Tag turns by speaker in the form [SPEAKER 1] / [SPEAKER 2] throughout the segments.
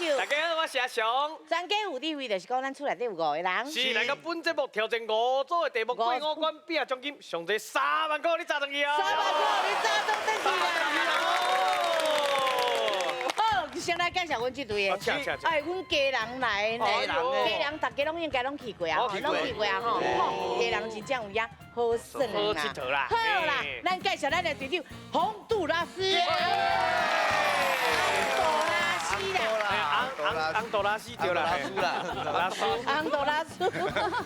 [SPEAKER 1] 秀。
[SPEAKER 2] 大家好，我是阿翔。
[SPEAKER 1] 专家有地位，就是讲咱厝内底有5个人。
[SPEAKER 2] 是，咱个本节目挑战5组的题目，过5关比啊奖金上侪3万块，你砸上去啊！3万
[SPEAKER 1] 块，你砸中登去啦！好，先来介绍阮这队的。哎，阮家人来呢，家人大家拢应该拢去过啊，拢去过啊吼。家人真正有影好耍
[SPEAKER 2] 好佚佗啦。
[SPEAKER 1] 好啦，咱介绍咱的队长洪杜拉斯。
[SPEAKER 2] 昂多拉西对啦，
[SPEAKER 3] 拉苏，
[SPEAKER 1] 昂多拉斯，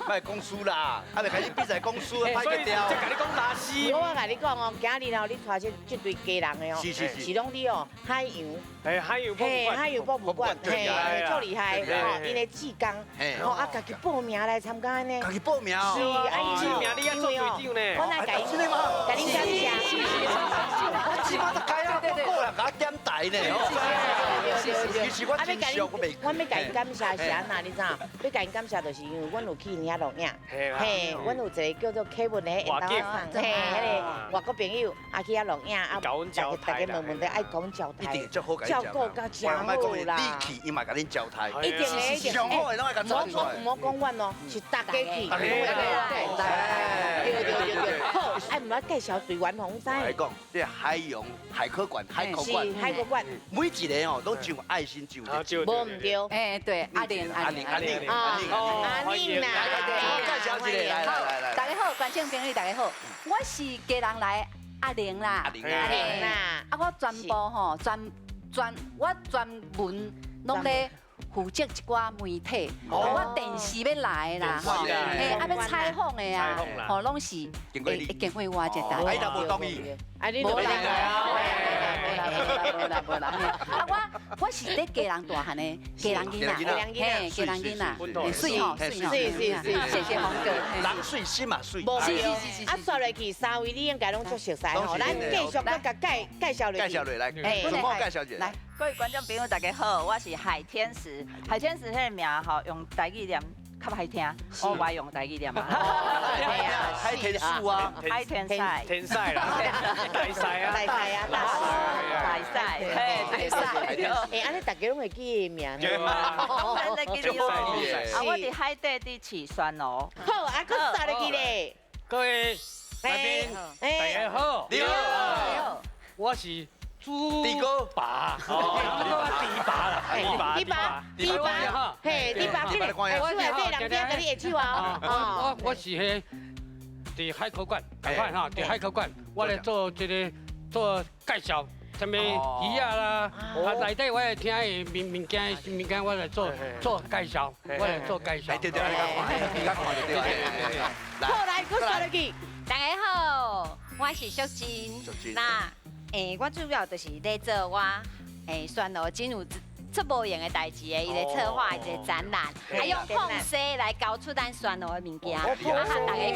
[SPEAKER 3] 卖讲输啦，啊，就开始比赛讲输，拍个掉。
[SPEAKER 2] 就甲你讲拉西。
[SPEAKER 1] 我甲你讲哦，今日哦，你带这队家人的哦，是拢你哦，海洋，海洋博物馆，嘿，足厉害，哦，因的志工，哦，啊，家己报名来参加呢。
[SPEAKER 3] 家己报名
[SPEAKER 1] 是啊，
[SPEAKER 2] 报名你要做队长呢。
[SPEAKER 1] 我来甲你，甲你感谢，
[SPEAKER 3] 我起码都该要报啦，甲点台呢。其实我真想我未。
[SPEAKER 1] 我要甲伊感谢是安那，你知影？要甲伊感谢，就是因为阮有去因遐录影，嘿，阮有一个叫做 Kevin 的因兜放，嘿，迄个外国朋友啊去遐录影啊，大家问问题爱讲交代，
[SPEAKER 3] 一定足好，
[SPEAKER 1] 照顾甲真好啦。
[SPEAKER 3] 你去，伊嘛甲恁交代，
[SPEAKER 1] 一定的，一定。
[SPEAKER 3] 上好的拢爱甲做出来。
[SPEAKER 1] 唔好讲阮哦，是大家去，对，好，哎，唔要介绍队员红仔。
[SPEAKER 3] 来讲，这海洋海科馆，海科馆，每一个哦都有爱心酒的，
[SPEAKER 1] 无唔对。
[SPEAKER 4] 哎，对，阿玲啦，
[SPEAKER 3] 介绍一下，来，
[SPEAKER 4] 大家好，观众朋友大家好，我是家人来阿玲啦，
[SPEAKER 1] 阿玲啦，
[SPEAKER 4] 啊，我全部吼我专门拢咧负责一寡媒体，我电视要来啦，嘿，啊要采访的啊，吼拢是经过我这台，
[SPEAKER 3] 哎，都无同意，
[SPEAKER 1] 啊你都来啊，
[SPEAKER 4] 无啦，啊我是咧家人大汉的家人囡仔，嘿，家人囡仔，水吼，谢谢洪哥，
[SPEAKER 3] 人水心嘛水，
[SPEAKER 1] 是，啊说落去3位你应该拢足熟悉吼，咱继续搁甲介绍落去，
[SPEAKER 3] 来，怎么介绍一下？
[SPEAKER 4] 来。
[SPEAKER 5] 各位观众朋友，大家好，我是海天使。海天使迄个名吼，用台语念较歹听，我爱用台语念啊。
[SPEAKER 3] 海天使啊，
[SPEAKER 5] 海天赛，
[SPEAKER 2] 天赛啦，大赛啊，
[SPEAKER 5] 大赛，嘿，大赛。
[SPEAKER 1] 哎，安尼大家拢会记名。
[SPEAKER 5] 咱来记你咯。啊，我伫海底伫饲酸哦。
[SPEAKER 1] 好，啊，搁啥落去咧？
[SPEAKER 2] 各位来宾，大家好，
[SPEAKER 3] 你好，
[SPEAKER 2] 我是。
[SPEAKER 3] 地哥
[SPEAKER 2] 爸，地爸啦，
[SPEAKER 1] 地爸，嘿，地爸，这个，我出来对人家跟你会手啊，
[SPEAKER 6] 我是迄伫海科馆，快哈，伫海科馆，我来做这个做介绍，什么鱼啊啦，啊内底我会听的物件，我来做介绍，我来做介绍。
[SPEAKER 3] 对，你看看就对了。
[SPEAKER 1] 好，来，搁啥落去？
[SPEAKER 7] 大家好，我是淑珍。那。我主要就是咧做我算咯，真有出无用的代志的，伊个策划一个展览，啊用风水来搞出咱酸路的物件，啊互大家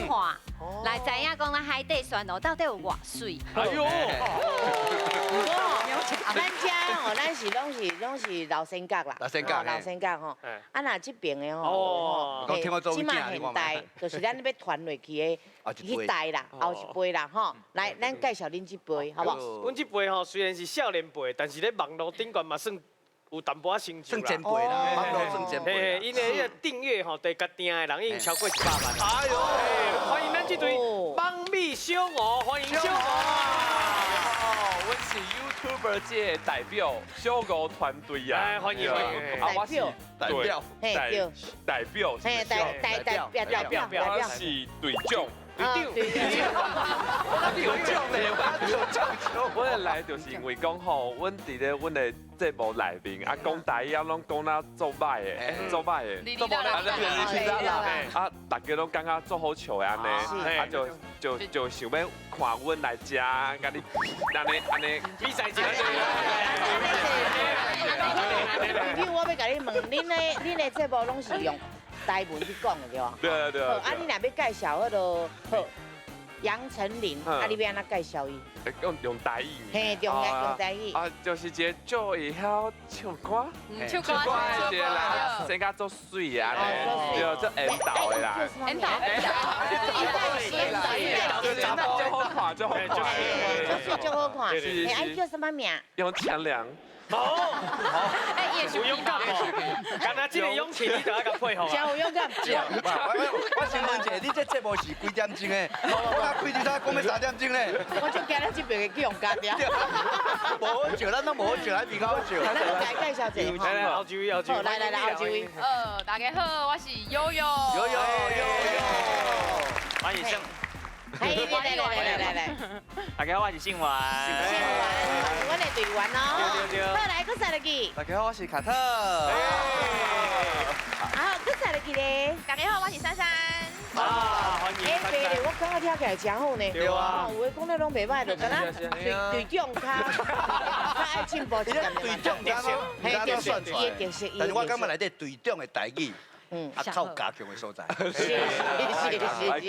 [SPEAKER 7] 看，来知影讲咱海底酸路到底有偌水。
[SPEAKER 2] 哎呦！
[SPEAKER 1] 咱家吼，咱是拢是老三角啦，老三角吼。啊那这边的吼，即马现代就是咱要传落去的迄代啦，后一辈啦吼。来，咱介绍恁这辈，好不好？
[SPEAKER 2] 阮这辈吼虽然是少年辈，但是咧网络顶悬嘛算。有淡薄仔成就啦，
[SPEAKER 3] 算前辈啦，网络算前辈。
[SPEAKER 2] 因为迄个订阅吼，第甲订的人已经超过100万。
[SPEAKER 3] 哎呦，
[SPEAKER 2] 欢迎咱这队帮蜜小鹅，欢迎小鹅。
[SPEAKER 8] 我是 YouTuber 界代表小鹅团队呀。
[SPEAKER 2] 哎，欢迎。
[SPEAKER 1] 啊，我是
[SPEAKER 3] 代表，
[SPEAKER 8] 代表，
[SPEAKER 1] 我
[SPEAKER 8] 是队长。我来就是因为讲吼，阮伫咧阮的节目内面啊，讲台语啊，拢讲咱做歹的，做歹的，做无咱啊，大家拢感觉做好笑的安尼，啊就想要看阮来食，甲你安尼
[SPEAKER 2] 比赛一下。
[SPEAKER 1] 我要甲你问，恁的节目拢是用台文去讲的对吧？
[SPEAKER 8] 对。
[SPEAKER 1] 啊，你若要介绍迄个好杨丞琳，啊，你要安怎介绍伊？
[SPEAKER 8] 用台语。
[SPEAKER 1] 嘿，用台语。
[SPEAKER 8] 啊，就是一个就会晓唱歌，唱歌的一个啦，生甲做水啊，对，做缘投的啦。
[SPEAKER 1] 缘投。
[SPEAKER 8] 就好看，就好看。
[SPEAKER 1] 就好看。哎，叫什么名？
[SPEAKER 8] 用强梁。
[SPEAKER 2] 哦，有勇敢哦，敢若这个勇气，你就要甲配合啊。
[SPEAKER 1] 真有勇敢。
[SPEAKER 3] 我先问一下，你这节目是几点钟的？我开你才讲要3点钟呢。
[SPEAKER 1] 我就惊咱这边的勇敢呀。
[SPEAKER 3] 无好笑，咱都无好笑，还比较好笑。
[SPEAKER 1] 咱来介绍一下。
[SPEAKER 2] 来，后一位，后一位。
[SPEAKER 1] 来，后一位。
[SPEAKER 9] 大家好，我是悠悠。
[SPEAKER 2] 欢迎上。
[SPEAKER 1] 来。
[SPEAKER 2] 大家好，我是姓王。
[SPEAKER 1] 姓王，我的队员哦。
[SPEAKER 2] 对。
[SPEAKER 1] 好，来，搁谁来去？
[SPEAKER 3] 大家好，我是卡特。
[SPEAKER 1] 好，搁谁来去咧？
[SPEAKER 9] 大家好，我是珊珊。
[SPEAKER 2] 欢迎。
[SPEAKER 1] 哎，对咧，我感觉听起来真好呢。
[SPEAKER 2] 对啊。
[SPEAKER 1] 有的讲得拢袂歹，就敢若队长较爱进步一点。
[SPEAKER 3] 队长刚刚都算出来，但是我感觉内底队长的台语。靠加强的所在，
[SPEAKER 8] 是，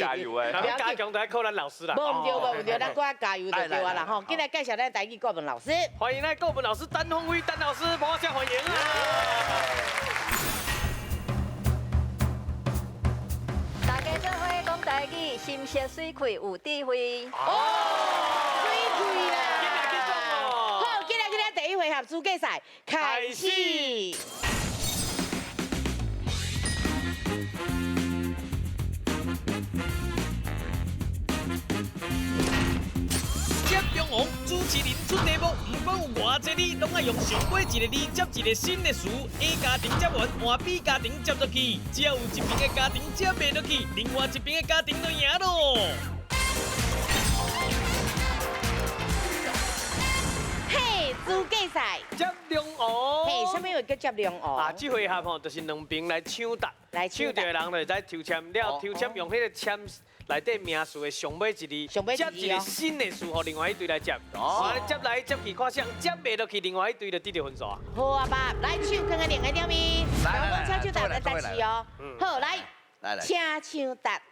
[SPEAKER 8] 加油诶！
[SPEAKER 2] 加强就要靠咱老师啦。
[SPEAKER 1] 唔对，咱搁要加油就对啊啦吼！今来介绍咱台语国文老师，
[SPEAKER 2] 欢迎咱国文老师单凤辉单老师，帮我叫欢迎啊！
[SPEAKER 5] 大家做伙讲台语，心血水开有智慧。
[SPEAKER 1] 水开啦！好，今日第一回合资格赛开始。
[SPEAKER 10] 中王主持人出题目，不管有偌济字，拢爱用上尾一个字接一个新的词。A 家庭接完，换 B 家庭接落去，只要有一边的家庭接袂落去，另外一边的家庭就赢咯。
[SPEAKER 1] 嘿，资格赛
[SPEAKER 2] 接龙王。
[SPEAKER 1] 嘿，什么话叫接龙王？
[SPEAKER 2] 啊，这回合吼，就是两边来抢答，抢到的人就会使抽签了，抽签用迄个签。内底名词的上尾一字，接一个新的词，互另外一队来接。接来接去，看谁接袂落去，另外一队就得到分数。
[SPEAKER 1] 好啊，爸，来手看看另外两面，来，请手答来答词哦。好，来，请手答。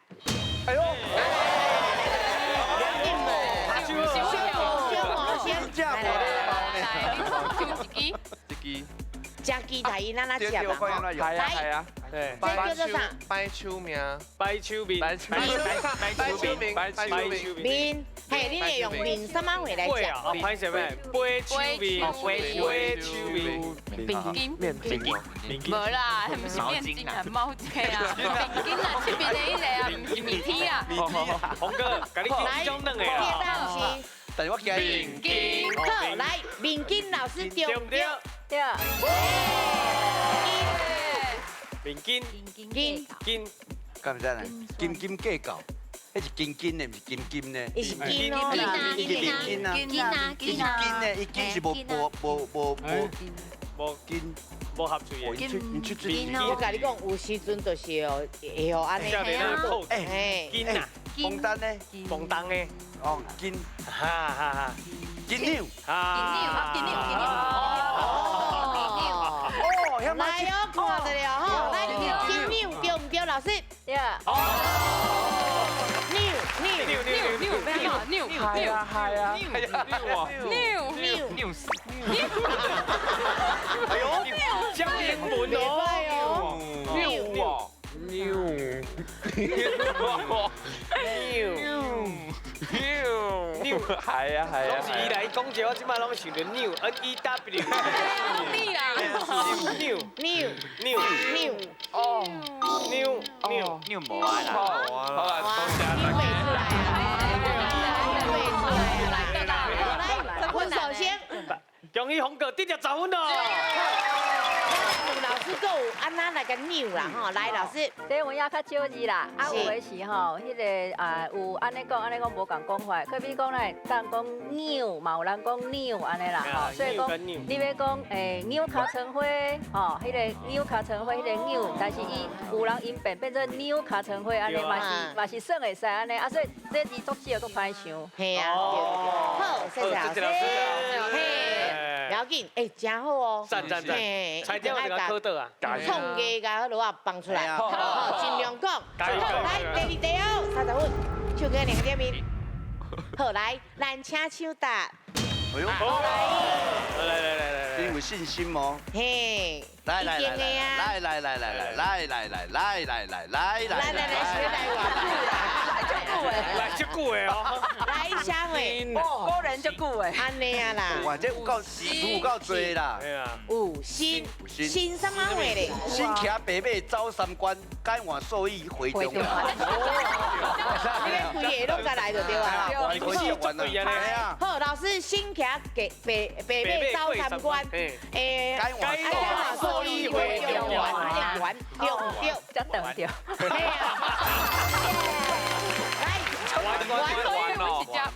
[SPEAKER 1] 哎呦，两点嘛，小毛先，加鸡台语咱哪接嘛？
[SPEAKER 8] 系啊，
[SPEAKER 1] 这叫做啥？
[SPEAKER 8] 摆手名，
[SPEAKER 2] 摆手面，
[SPEAKER 8] 摆手
[SPEAKER 1] 面，嘿，你会用面什么话来讲？
[SPEAKER 2] 啊，拍什么？摆手面，摆手面，
[SPEAKER 9] 面筋，无啦，不是面筋啊，毛巾啊，面筋啊，这边的迄个啊，不是面皮啊。
[SPEAKER 2] 洪哥，甲你讲种两个啊。
[SPEAKER 3] 但是我惊
[SPEAKER 1] 面筋，好，来，面筋老师对不对？
[SPEAKER 5] 对。
[SPEAKER 2] 面筋，筋，
[SPEAKER 3] 干唔知呢？斤计较，迄是斤呢，唔是斤呢？
[SPEAKER 1] 伊是斤哦，
[SPEAKER 3] 斤呢，伊斤是无斤，
[SPEAKER 2] 无合嘴的。
[SPEAKER 1] 我甲你讲，有时阵就是哦，会哦安尼。
[SPEAKER 2] 筋啊，
[SPEAKER 3] 枫丹呢？
[SPEAKER 2] 枫丹的。
[SPEAKER 3] 哦，斤，
[SPEAKER 2] 哈，
[SPEAKER 3] 斤牛，
[SPEAKER 9] 金牛。
[SPEAKER 1] 来哦，看着了吼，来金牛对唔对，老师？
[SPEAKER 5] 对。
[SPEAKER 9] 牛，
[SPEAKER 8] 系啊，
[SPEAKER 9] 牛。
[SPEAKER 2] 哎呦，讲英文哦。
[SPEAKER 8] 牛，系啊，
[SPEAKER 2] 拢是伊来讲者，我即摆拢想着牛 ，NEW。
[SPEAKER 9] 你啊。
[SPEAKER 2] 牛无啊啦。好啦，多谢大
[SPEAKER 1] 家。我首先，
[SPEAKER 2] 恭喜洪哥得10分咯。
[SPEAKER 1] 老师够安那来个牛啦吼，来老师，
[SPEAKER 5] 这文也较少字啦，啊有的是吼，迄个有安尼讲无共讲法，可比讲咧，当讲牛嘛有人讲牛安尼啦吼，所以讲你要讲牛尻川花吼，迄个牛尻川花迄个牛，但是伊有人音变成牛尻川花安尼嘛是算会使安尼，啊所以这字读起又搁歹想。
[SPEAKER 1] 嘿啊，好，谢谢老师，嘿，不要紧，真好哦，
[SPEAKER 2] 赞，菜雕这个考倒啊，
[SPEAKER 1] 创意甲好落啊放出来，好，尽量讲，好，来第二题哦，30分，手给2点面，好来，咱请手答，
[SPEAKER 3] 哎呦，
[SPEAKER 2] 来，
[SPEAKER 3] 你有信心哦。
[SPEAKER 1] 嘿，
[SPEAKER 3] 来，
[SPEAKER 1] 来，
[SPEAKER 3] 学台话。
[SPEAKER 2] 来足久的哦。
[SPEAKER 1] 来啥诶？
[SPEAKER 4] 果然足久诶。
[SPEAKER 1] 安尼啊啦。
[SPEAKER 3] 哇，这有够多啦。
[SPEAKER 1] 有新什么话咧？
[SPEAKER 3] 新骑白马走三关，改换数意回中原。
[SPEAKER 1] 你咧规个拢再来就对啊。
[SPEAKER 3] 回中原啊！
[SPEAKER 1] 好，老师新骑白马走三关，改换数意回中原，对唔对？
[SPEAKER 5] 才等着。
[SPEAKER 1] 嘿啊！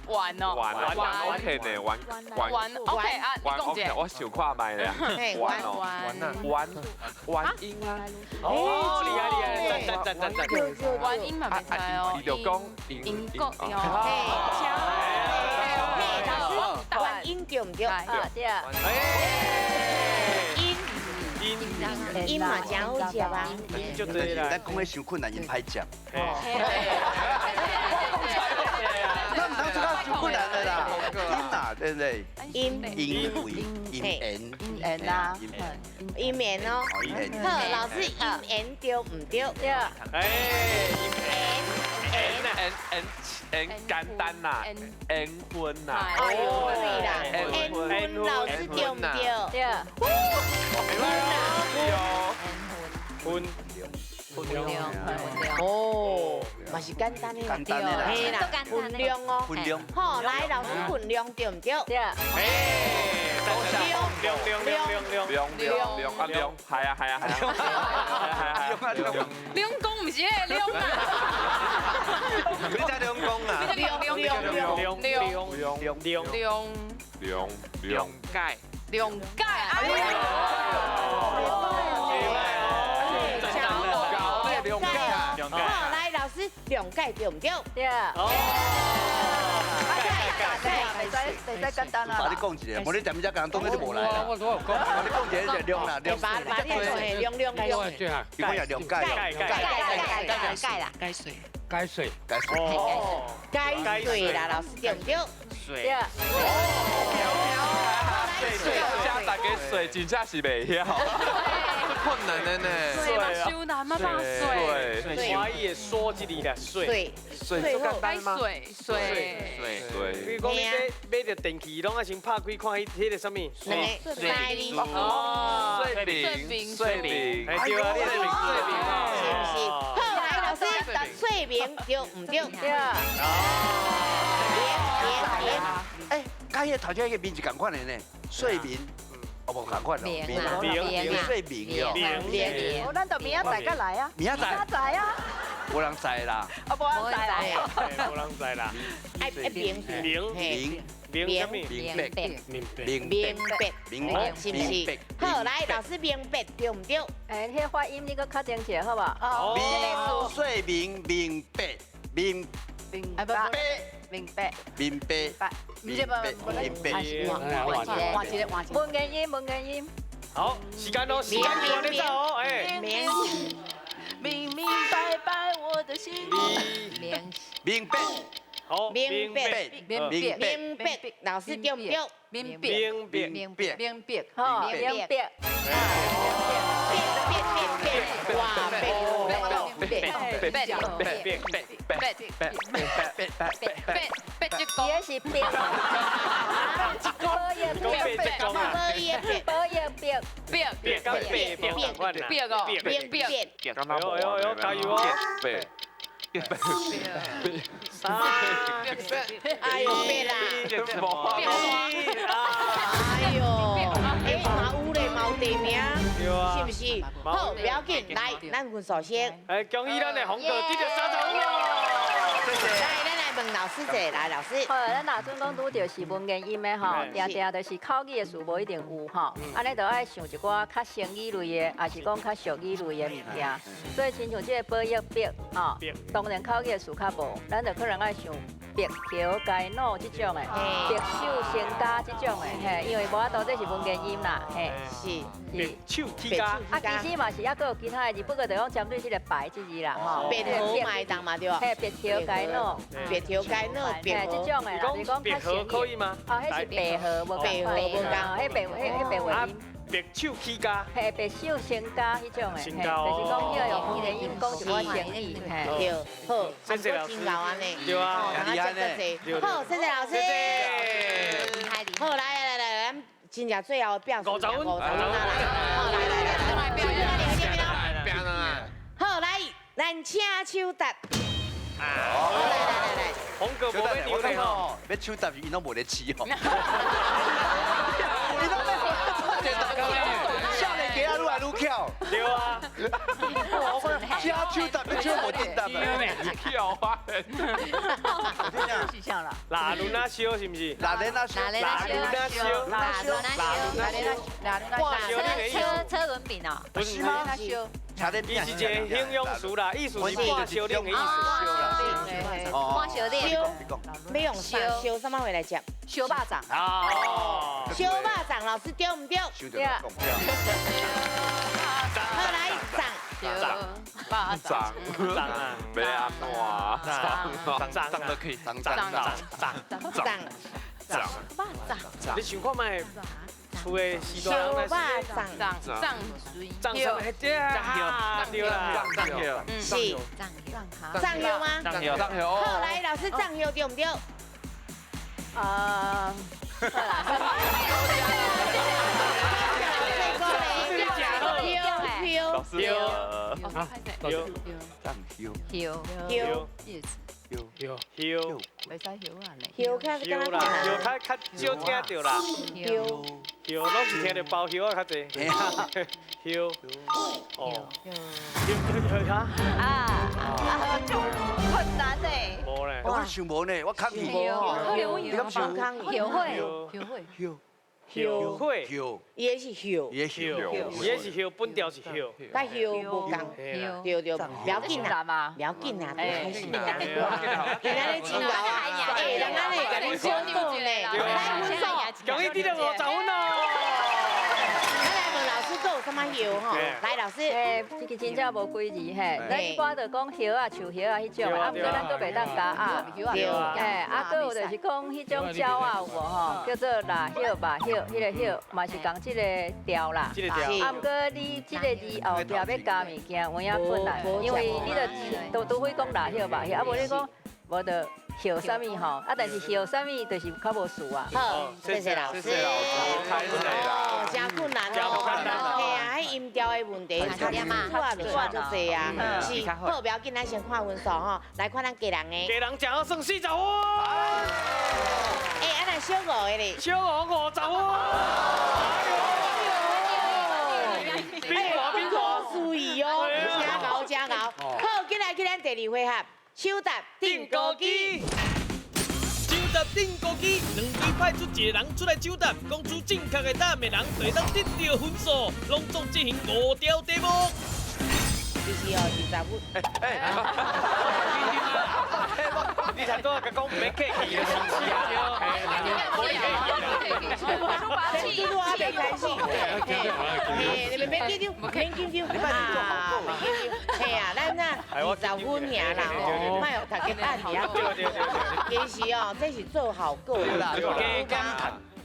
[SPEAKER 9] 玩哦，
[SPEAKER 8] 玩 OK 呢，玩
[SPEAKER 9] OK 啊，你讲者，
[SPEAKER 8] 我想看卖咧，玩音啊，
[SPEAKER 2] 哦，厉害，赞，
[SPEAKER 9] 玩音嘛袂知哦，
[SPEAKER 8] 伊就讲
[SPEAKER 9] 音乐
[SPEAKER 1] 嘿，老师，玩音对唔对？
[SPEAKER 5] 对。
[SPEAKER 1] 音嘛真好食啊，
[SPEAKER 2] 音就对啦。
[SPEAKER 3] 咱讲的伤困难，因歹食。咱唔通做到伤困难的啦，音啦，对不对？音
[SPEAKER 5] 言啦，
[SPEAKER 1] 音言哦。好，老师音言对唔对？
[SPEAKER 5] 对。
[SPEAKER 8] 简单呐，缘分呐。
[SPEAKER 1] 哎呦，对啦，缘分老师对唔对？
[SPEAKER 5] 对。
[SPEAKER 1] 哦，嘛是简单的啦，嘿啦，分量哦，好，来老师分量对唔对？
[SPEAKER 5] 对。
[SPEAKER 8] 量，系啊，
[SPEAKER 9] 两公唔是迄两啊，
[SPEAKER 3] 你只两公啊？
[SPEAKER 8] 量解，
[SPEAKER 1] 好，来老师量解对唔对？
[SPEAKER 5] 对。袂使简单啦。
[SPEAKER 3] 把你讲一下，无你踮只讲当然就无来啦。我讲，你讲一下就量啦，量。
[SPEAKER 1] 把你讲量，
[SPEAKER 3] 伊讲要量解，
[SPEAKER 1] 解水啦，老师对唔对？
[SPEAKER 5] 对。
[SPEAKER 8] 加大家水真正是袂晓，困难的呢。
[SPEAKER 9] 水嘛修难嘛，把水。
[SPEAKER 2] 华语的说这里啦，水
[SPEAKER 8] 最简单吗？
[SPEAKER 9] 水。
[SPEAKER 2] 比如讲你买着电器，拢爱先拍开看迄个什么？
[SPEAKER 1] 水饼。
[SPEAKER 8] 哦，水饼。
[SPEAKER 2] 哎对啊，你水饼啊，
[SPEAKER 1] 是不是？好，来老师，水饼对唔对？
[SPEAKER 5] 对。
[SPEAKER 3] 哎，甲迄头先迄个名字共款的呢，水饼。哦，无共款咯，水饼哟，
[SPEAKER 5] 咱就明仔载才来啊，
[SPEAKER 3] 明仔载
[SPEAKER 5] 啊，
[SPEAKER 3] 无人知啦，
[SPEAKER 5] 无人知啦，
[SPEAKER 2] 无人知啦，
[SPEAKER 1] 爱明
[SPEAKER 2] 什么？
[SPEAKER 3] 明白，
[SPEAKER 1] 是不是？好，来老师明白对唔对？
[SPEAKER 5] 哎，迄发音你搁较正确好不好？
[SPEAKER 3] 水明白。明白。
[SPEAKER 5] 文言音。
[SPEAKER 2] 好，时间咯，时间过你走哦，哎。
[SPEAKER 9] 明白白我的心。
[SPEAKER 3] 明白。
[SPEAKER 2] 好，
[SPEAKER 1] 明白，老师对唔对？
[SPEAKER 5] 明
[SPEAKER 3] 白，
[SPEAKER 5] 好，明白。
[SPEAKER 1] 哎呦，别啦！哎呦，哎，嘛有咧，嘛有地名，是不是？好，不要紧，来，咱分首先。
[SPEAKER 2] 哎，恭喜咱的红哥得到3张了。
[SPEAKER 1] 谢谢。来，咱来问老师者，来老师。
[SPEAKER 5] 好，咱若阵讲拄着是文言音的吼，定定就是口语的词无一定有吼，安尼就爱想一寡较生语类的，也是讲较俗语类的物件。所以亲像这个保育笔吼，当然口语的词较无，咱就可能爱想。白条街脑这种的，白手成家这种的，嘿，因为无法度这是文言音啦，嘿，
[SPEAKER 1] 是
[SPEAKER 2] 白手起家。
[SPEAKER 5] 啊，其实嘛是还佫有其他的字，不过就讲针对这个白这字啦，吼。
[SPEAKER 1] 白河麦当嘛对吧？
[SPEAKER 5] 嘿，白条街脑，
[SPEAKER 1] 白条街脑，
[SPEAKER 5] 白这种的啦，
[SPEAKER 2] 你讲白河可以吗？
[SPEAKER 5] 哦，迄是白河，无白河，迄白话音。
[SPEAKER 2] 白手起家，
[SPEAKER 5] 嘿，白手成家迄种诶，就是讲要用伊个因讲一寡生意，嘿，
[SPEAKER 1] 对，好，
[SPEAKER 2] 谢谢老师，
[SPEAKER 1] 真牛安尼，
[SPEAKER 2] 对啊，
[SPEAKER 3] 厉害呢，
[SPEAKER 1] 好，谢谢老师，好，来，咱真正最后表
[SPEAKER 2] 50分，
[SPEAKER 1] 好，来，好，来，咱请手答。来，
[SPEAKER 2] 红哥无要丢嘞吼，
[SPEAKER 3] 要手答伊拢无咧饲哦。少年家啊，愈来愈巧。
[SPEAKER 2] 对啊，
[SPEAKER 3] 请手答，要手无定答啊。
[SPEAKER 8] 跳啊！
[SPEAKER 5] 是像啦，
[SPEAKER 2] 哪轮啊烧是不是？
[SPEAKER 3] 哪轮啊烧？
[SPEAKER 7] 车轮饼哦，
[SPEAKER 3] 不是吗？差点
[SPEAKER 2] 伊是一个形容词啦，意思是半烧冷的意思。
[SPEAKER 7] 光烧的，
[SPEAKER 1] 要用啥？烧什么回来接？
[SPEAKER 4] 烧肉粽。
[SPEAKER 2] 哦，
[SPEAKER 1] 烧肉粽，老师对唔对？
[SPEAKER 3] 对。
[SPEAKER 1] 好来，粽。
[SPEAKER 8] 长啊，没安怎长都可以，长，
[SPEAKER 2] 你想看卖？厝的时段，
[SPEAKER 1] 烧肉粽，
[SPEAKER 2] 对啊，对啦，
[SPEAKER 1] 是藏油吗？
[SPEAKER 8] 藏油。
[SPEAKER 1] 好来，老师藏油对唔对？
[SPEAKER 2] 少听到啦，拢是听到包腰啊较济。哦，
[SPEAKER 5] 很难诶。
[SPEAKER 2] 无咧，
[SPEAKER 3] 我想无呢，我抗议。
[SPEAKER 1] 你敢想抗议？
[SPEAKER 2] 后悔，
[SPEAKER 1] 伊个是后，
[SPEAKER 2] 伊是后，本调是后，
[SPEAKER 1] 甲后无共，对，不要紧啦，不要紧啦，开心啦，今仔日真牛啊，人安尼甲你小讲咧，来分数，
[SPEAKER 2] 容易滴到50分哦。
[SPEAKER 1] 老师都有什么药吼？来，老师，
[SPEAKER 5] 这个真正无几字嘿，咱一般就讲叶啊、树叶啊迄种，啊，毋过咱搁袂当加啊，
[SPEAKER 1] 对，
[SPEAKER 5] 啊，搁有就是讲迄种鸟啊有无吼，叫做腊叶、麻叶，迄个叶嘛是讲即个调啦，啊，毋过你即个字后壁要加物件，有影困难，因为你就除非讲腊叶、麻叶，啊，无你讲无就。叶啥物吼，啊，但是叶啥物就是较无数啊。
[SPEAKER 1] 好，谢谢老师。
[SPEAKER 8] 太累啦，
[SPEAKER 1] 真困难哦。嘿啊，迄音调的问题，差点嘛，错就错就济啊。是，好，不要紧，咱先看分数吼，来看咱家人的。
[SPEAKER 2] 家人正好算40分。
[SPEAKER 1] 哎，咱小5个咧。
[SPEAKER 2] 小5 50分。边个？
[SPEAKER 1] 注意哦，真牛。好，进来去咱第2回合。手答定高机，
[SPEAKER 10] 手答定高机，两队派出一个人出来手答，讲出正确的答案的人就会当得到分数，隆重进行5条题目。
[SPEAKER 1] 就是哦，20分。
[SPEAKER 2] 你才多个讲唔免客气的，是啊，
[SPEAKER 1] 记录啊，别开心。你免记住，免记住啊，嘿啊，咱那20分尔啦，哦，莫有大家按尔。其实哦，这是做好过啦，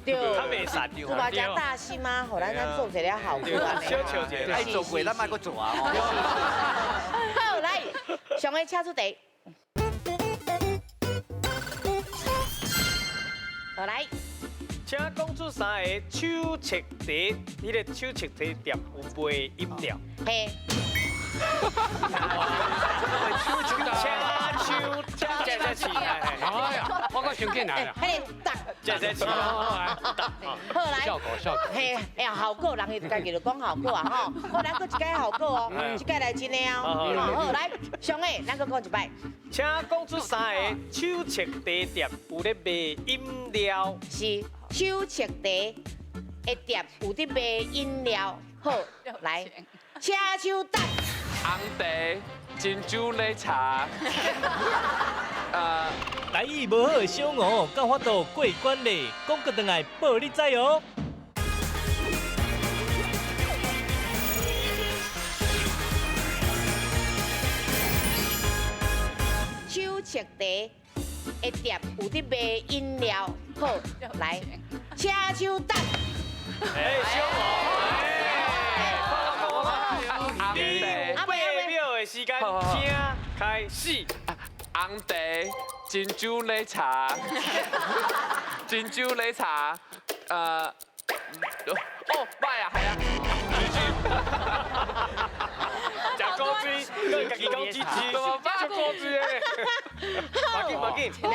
[SPEAKER 1] 对，猪八戒大心吗？互咱做一个好过啊，
[SPEAKER 3] 爱做过，咱莫搁做啊。
[SPEAKER 1] 好，来，上个请出题。好来，
[SPEAKER 2] 请讲出3个手册题，迄个手册题店有卖饮料。
[SPEAKER 1] 嘿。
[SPEAKER 6] 我讲想进来啦。
[SPEAKER 1] 嘿，好来，
[SPEAKER 6] 效果。
[SPEAKER 1] 嘿，哎呀，好果，人伊家己就讲好果啊吼。好，咱搁一摆好果哦，一摆来真的哦。好，来，上个，咱搁讲一摆。
[SPEAKER 2] 请讲出3个手册题店有咧卖饮料。
[SPEAKER 1] 是手册题的店有咧卖饮料。好，来，请手答。
[SPEAKER 8] 红茶、珍珠奶茶。
[SPEAKER 10] 台语无好的小五，敢法度过关咧？讲个回来报你知哦。
[SPEAKER 1] 手册题的店有咧卖饮料。好，来，请手答。
[SPEAKER 2] 哎，小五。始。
[SPEAKER 8] 红茶、珍珠奶茶、珍珠奶茶，哦，歹啊，系啊。
[SPEAKER 2] 食古水，佮家己讲支持，食古水咧。马紧，
[SPEAKER 1] 真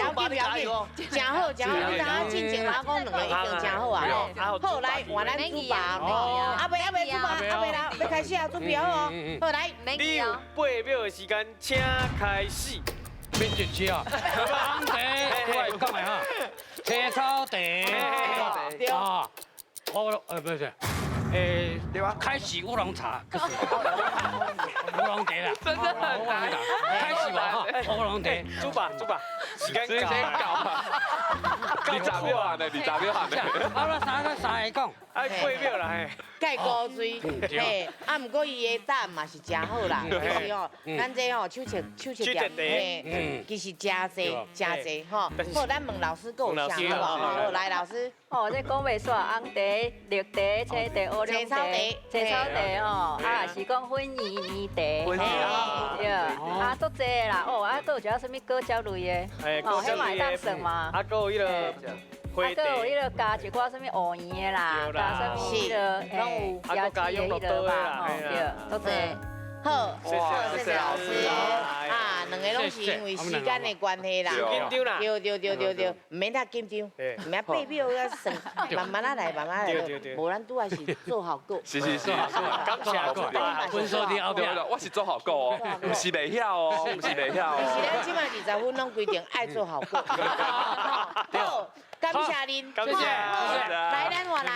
[SPEAKER 1] 好，你刚刚进前老讲两个已经真好啊。好来，换咱主办哦，阿伯主办，阿伯啦，要开始啊，准备好哦。好来，
[SPEAKER 2] 你有8秒的时间，请开始。
[SPEAKER 6] 免进去啊！红茶，我讲的哈，青草茶，
[SPEAKER 1] 对
[SPEAKER 6] 啊，不是。对吧？开喜乌龙茶，不是乌龙茶啦，
[SPEAKER 8] 真的很难。
[SPEAKER 6] 开喜吧哈，乌龙茶。
[SPEAKER 2] 煮吧，时间搞。
[SPEAKER 8] 你咋秒行的？
[SPEAKER 6] 好了，三个讲。
[SPEAKER 2] 哎，8秒啦，嘿。
[SPEAKER 1] 盖古水，嘿，啊，不过伊的答案嘛是真好啦，就是哦，咱这哦手切店，嘿，其实真济吼。好，咱问老师有啥好不好？好，来老师。
[SPEAKER 5] 哦，这讲袂煞，红茶、绿茶、青茶、乌龙茶、青草茶哦，啊是讲粉圆茶，对，啊足济啦，哦，啊佫有一个什么果胶类的，哦，迄嘛会当算嘛，
[SPEAKER 2] 啊佫有迄个。
[SPEAKER 5] 啊，佫有迄个加一寡什么芋圆的啦，加什么迄个
[SPEAKER 2] 亚加用落多啦，
[SPEAKER 5] 对，都侪。
[SPEAKER 1] 好，谢谢老师。啊，两个拢是因为时间的关系啦。
[SPEAKER 2] 紧张啦。
[SPEAKER 1] 对，唔免太紧张，唔免8秒要算，慢慢啊来，无咱拄啊是做好过。
[SPEAKER 8] 是，
[SPEAKER 2] 感谢各位，
[SPEAKER 6] 分数伫后壁。
[SPEAKER 8] 我是做好过哦，唔是袂晓哦，
[SPEAKER 1] 是咱即摆20分拢规定爱做好过。好。感谢您，
[SPEAKER 2] 感谢，
[SPEAKER 1] 来，咱换人，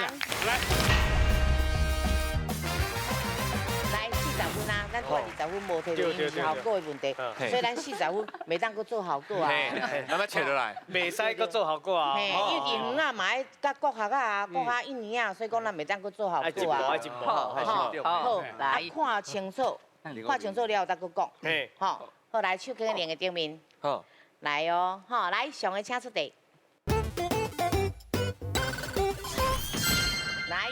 [SPEAKER 1] 来40分啊，咱做20分无摕到因是效果的问题，所以咱40分袂当搁做效果啊，
[SPEAKER 8] 慢慢切落来，
[SPEAKER 2] 袂使搁做效果啊，
[SPEAKER 1] 因为园啊嘛爱甲国学啊，国学1年啊，所以讲咱袂当搁做效果啊，好，来看清楚了再搁讲，好，来手跟连个顶面，好，来哦，好，来上个请出题。来，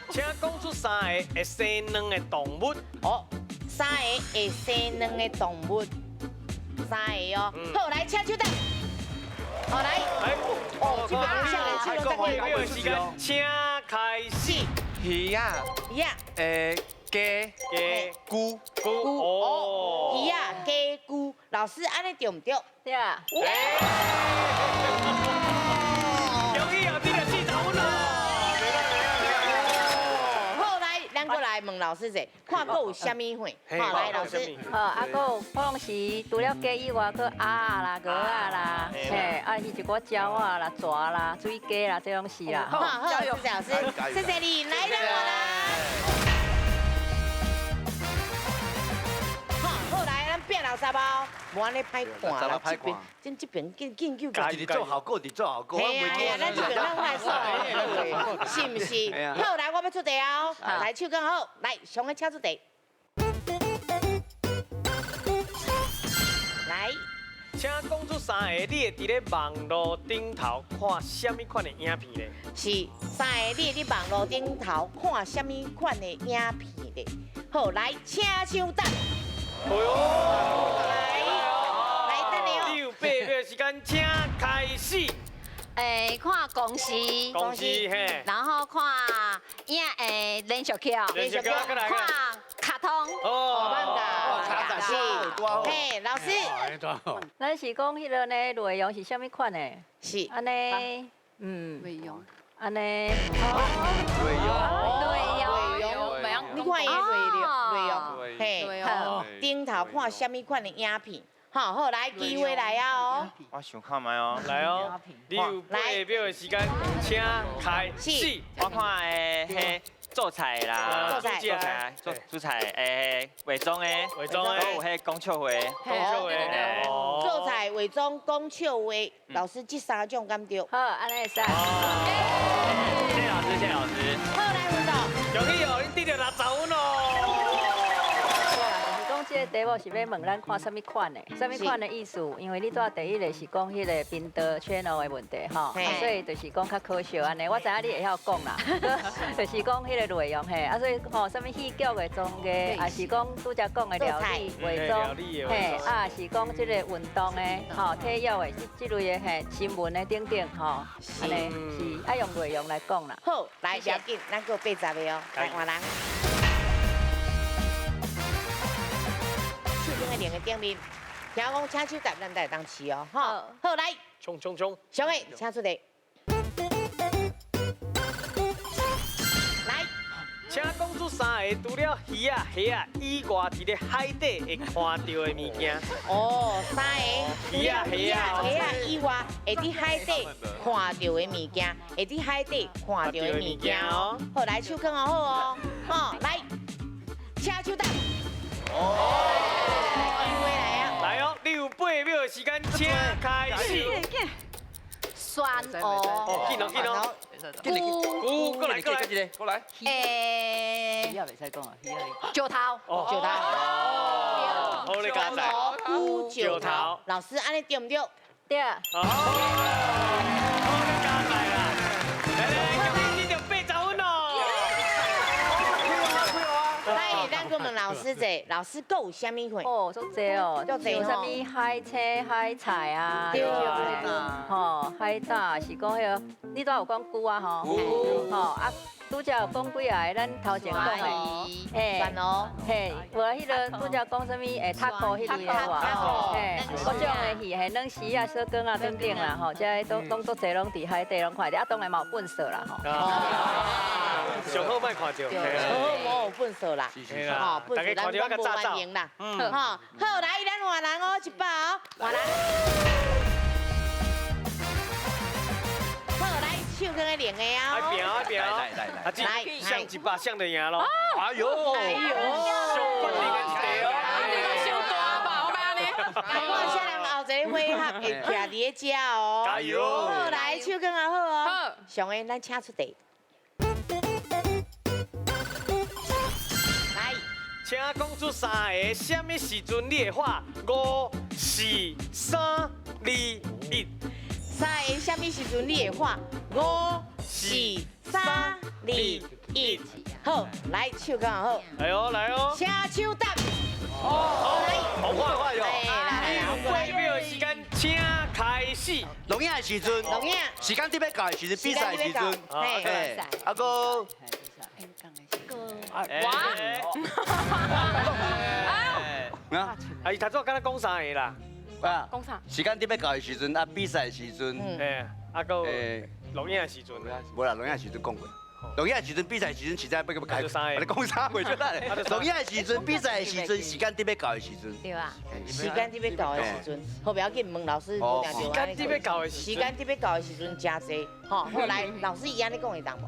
[SPEAKER 2] 请讲出3个会生卵的动物。
[SPEAKER 1] 哦，3个会生卵的动物，3个哦。好，来请手等。好来，哦，这边下来手都在
[SPEAKER 2] 8秒时间，请开始。
[SPEAKER 8] 鱼啊，鸡，菇，
[SPEAKER 1] 哦，鱼啊，鸡，菇，老师安尼对唔对？
[SPEAKER 5] 对啊。
[SPEAKER 2] 恭喜哦，你就40分咯。
[SPEAKER 1] 咱过来问老师者，看佫有虾米货？好，来老师。
[SPEAKER 5] 好，啊佫有可能是除了鸡以外，佫鸭啦、鹅啊啦，嘿，啊是一寡鸟啊啦、蛇啦、水鸡啦，这拢是啦。
[SPEAKER 1] 好，谢谢老师，谢谢你，来让我来。好，来咱变老三包，无安尼歹看啦，这边紧救
[SPEAKER 3] 家己做效果，
[SPEAKER 1] 嘿啊，咱这边咱太爽，是不是？好，来我要出题哦，来手更好，来上个请出题。来，
[SPEAKER 2] 请讲出3个你会伫咧网络顶头看什么款的影片咧？
[SPEAKER 1] 是3个你伫网络顶头看什么款的影片咧？好，来请手等。哎呦，来等你哦。
[SPEAKER 2] 你有8秒时间，请开始。
[SPEAKER 7] 看公司，
[SPEAKER 2] 嘿，
[SPEAKER 7] 然后看连续剧，看卡通，
[SPEAKER 2] 哦，
[SPEAKER 1] 棒噶，是，嘿，老师，
[SPEAKER 5] 咱是讲迄个呢内容是啥物款的？
[SPEAKER 1] 是，
[SPEAKER 5] 安尼，
[SPEAKER 4] 内容，
[SPEAKER 5] 安尼，
[SPEAKER 1] 内容，你看伊内容，嘿，好，顶头看什么款的影片？好，来机会来啊哦！
[SPEAKER 11] 我想看卖哦，
[SPEAKER 2] 来哦，你有8秒的时间，请开始。
[SPEAKER 11] 我看嘿做菜啦，煮菜，伪装的，有迄讲笑话，
[SPEAKER 1] 做菜伪装讲笑话，老师这3种敢对？
[SPEAKER 5] 好，安尼会使。谢
[SPEAKER 11] 谢老师。
[SPEAKER 1] 好，来文导，
[SPEAKER 2] 恭喜哦，你得到60分哦。
[SPEAKER 5] 是讲这题目是要问咱看什么款的，什么款的意思？因为你带第一个是讲迄个频道 channel 的问题吼，所以就是讲较可笑安尼。我知影你会晓讲啦，就是讲迄个内容嘿，啊所以吼什么戏剧的综艺，啊是讲拄则讲的料理、化妆，嘿，啊是讲即个运动的，吼体育的即类的嘿新闻的等等吼，安尼是爱用内容来讲啦。
[SPEAKER 1] 好，来要紧，咱个80个哦，来换人。手顶个连个顶面，听讲请手答咱来当试哦，吼。好，来，
[SPEAKER 2] 冲！
[SPEAKER 1] 小妹，请出题。来，
[SPEAKER 2] 请讲出3个除了鱼啊、虾啊以外，伫咧海底会看到的物件。
[SPEAKER 1] 哦，3个
[SPEAKER 2] 鱼啊、虾啊
[SPEAKER 1] 以外，会伫海底看到的物件，会伫海底看到的物件哦。好，来手放好哦，吼，来，请手答。
[SPEAKER 2] 来哦，你有8秒的时间，请开始。
[SPEAKER 4] 酸蚵。
[SPEAKER 2] 哦，紧哦。过来。
[SPEAKER 4] 鱼啊，袂使讲啊，鱼啊。石头。
[SPEAKER 1] 石头。
[SPEAKER 2] 好，你讲来。
[SPEAKER 1] 菇石头。老师，安尼对唔对？
[SPEAKER 5] 对。
[SPEAKER 2] 好，你讲来啦。来，你就80分哦。
[SPEAKER 1] 来，咱个问老师者，老师够有虾米款？
[SPEAKER 5] 哦，足济哦，
[SPEAKER 1] 足济
[SPEAKER 5] 有啥物海青、海菜啊，对啊，吼，海胆是讲迄个，你都有讲菇啊吼，吼啊，拄则有讲几个，咱头前讲的，
[SPEAKER 1] 嘿，
[SPEAKER 5] 嘿，无迄个拄则讲啥物诶，塔锅迄个哇，嘿，各种的鱼，嘿，冷丝啊、小羹啊等等啦，吼，这拢足济拢伫海底拢看着，啊，当然嘛有粪扫啦，吼。
[SPEAKER 2] 上好莫看着，
[SPEAKER 1] 上好无有粪扫啦，吼，粪扫咱讲无欢迎啦，吼，好，来，咱换人哦，100哦，换人。好，来，手跟个连个啊！
[SPEAKER 2] 爱拼，来，上100上就赢咯。哎呦，上决定的一题哦。
[SPEAKER 9] 你个伤大吧，我安尼。
[SPEAKER 1] 看下人后一个会合会徛伫个遮哦。
[SPEAKER 2] 加油！
[SPEAKER 1] 好，来，手跟个好哦。
[SPEAKER 9] 好，
[SPEAKER 1] 上个咱请出题。来，
[SPEAKER 2] 请讲出3个，什么时阵你会画5、4、3、2、1。
[SPEAKER 1] 3个，什么时阵你会画？5、4、3、2、1。好，来，手刚好。
[SPEAKER 2] 来哦。
[SPEAKER 1] 请手答。
[SPEAKER 2] 好，
[SPEAKER 3] 好快哟！
[SPEAKER 1] 来，
[SPEAKER 2] 8秒的时间，请开始。
[SPEAKER 3] 录影的时阵，时间点要到的时阵，比赛的时阵，嘿，啊个。
[SPEAKER 2] 哇！啊，伊头早敢若讲3个啦。
[SPEAKER 3] 啊，时间点要到的时阵，啊，比赛的时阵，
[SPEAKER 2] 啊个录影的时阵，
[SPEAKER 3] 无啦，录影的时阵讲过。录影的时阵，比赛的时阵，实在要开，我你讲3个，录影的时阵，比赛的时阵，时间点要到的时阵，
[SPEAKER 1] 对啊，时间点要到的时阵，好不要紧，问老师，
[SPEAKER 2] 时间点要到的时
[SPEAKER 1] 阵真济，吼，好来，老师伊安尼讲会当无？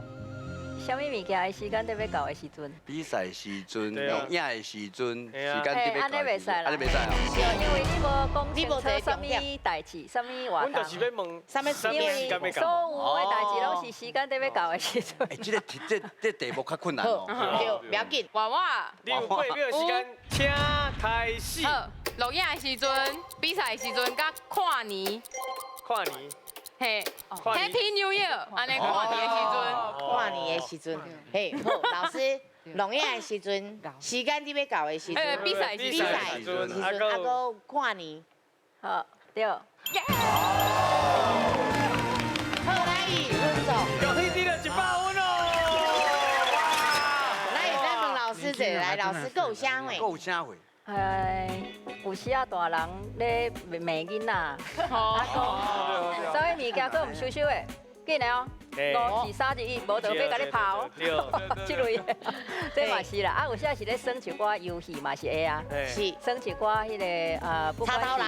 [SPEAKER 5] 什么物件的时间特别到的时阵？
[SPEAKER 3] 比赛的时阵，录影的时阵，时间特别到。
[SPEAKER 5] 安尼袂使啦，
[SPEAKER 3] 安尼袂使啊。
[SPEAKER 5] 对，因为你无讲清楚什么代志，什么活动。
[SPEAKER 2] 阮就是要问，
[SPEAKER 1] 什么时间要
[SPEAKER 5] 到？所有的代志拢是时间特别到的时阵。
[SPEAKER 3] 哎，这题目较困难哦。
[SPEAKER 1] 对，不要紧。
[SPEAKER 9] 娃娃，
[SPEAKER 2] 你有8秒时间，请开始。
[SPEAKER 9] 好，录影的时阵，比赛的时阵，甲跨年。
[SPEAKER 2] 跨年。
[SPEAKER 9] 嘿 ，Happy New Year， 安尼跨年的时阵，
[SPEAKER 1] 跨年的时阵，嘿，好，老师，录影的时阵，时间点要到的时阵，
[SPEAKER 9] 比赛
[SPEAKER 2] 时阵，
[SPEAKER 1] 啊个跨年，
[SPEAKER 5] 好，对。好，
[SPEAKER 1] 来，分手，
[SPEAKER 2] 恭喜你了100分哦！
[SPEAKER 1] 来，咱问老师者，来，老师够啥会？
[SPEAKER 3] 够啥会？
[SPEAKER 5] 有时啊，大人咧骂囡仔，啊讲，所以物件佫唔收收的，紧来哦，5、4、3、2、1，无就要甲你跑，即类，这嘛是啦。啊，有时是咧耍一寡游戏嘛是会啊，
[SPEAKER 1] 是
[SPEAKER 5] 耍一寡迄个不管是。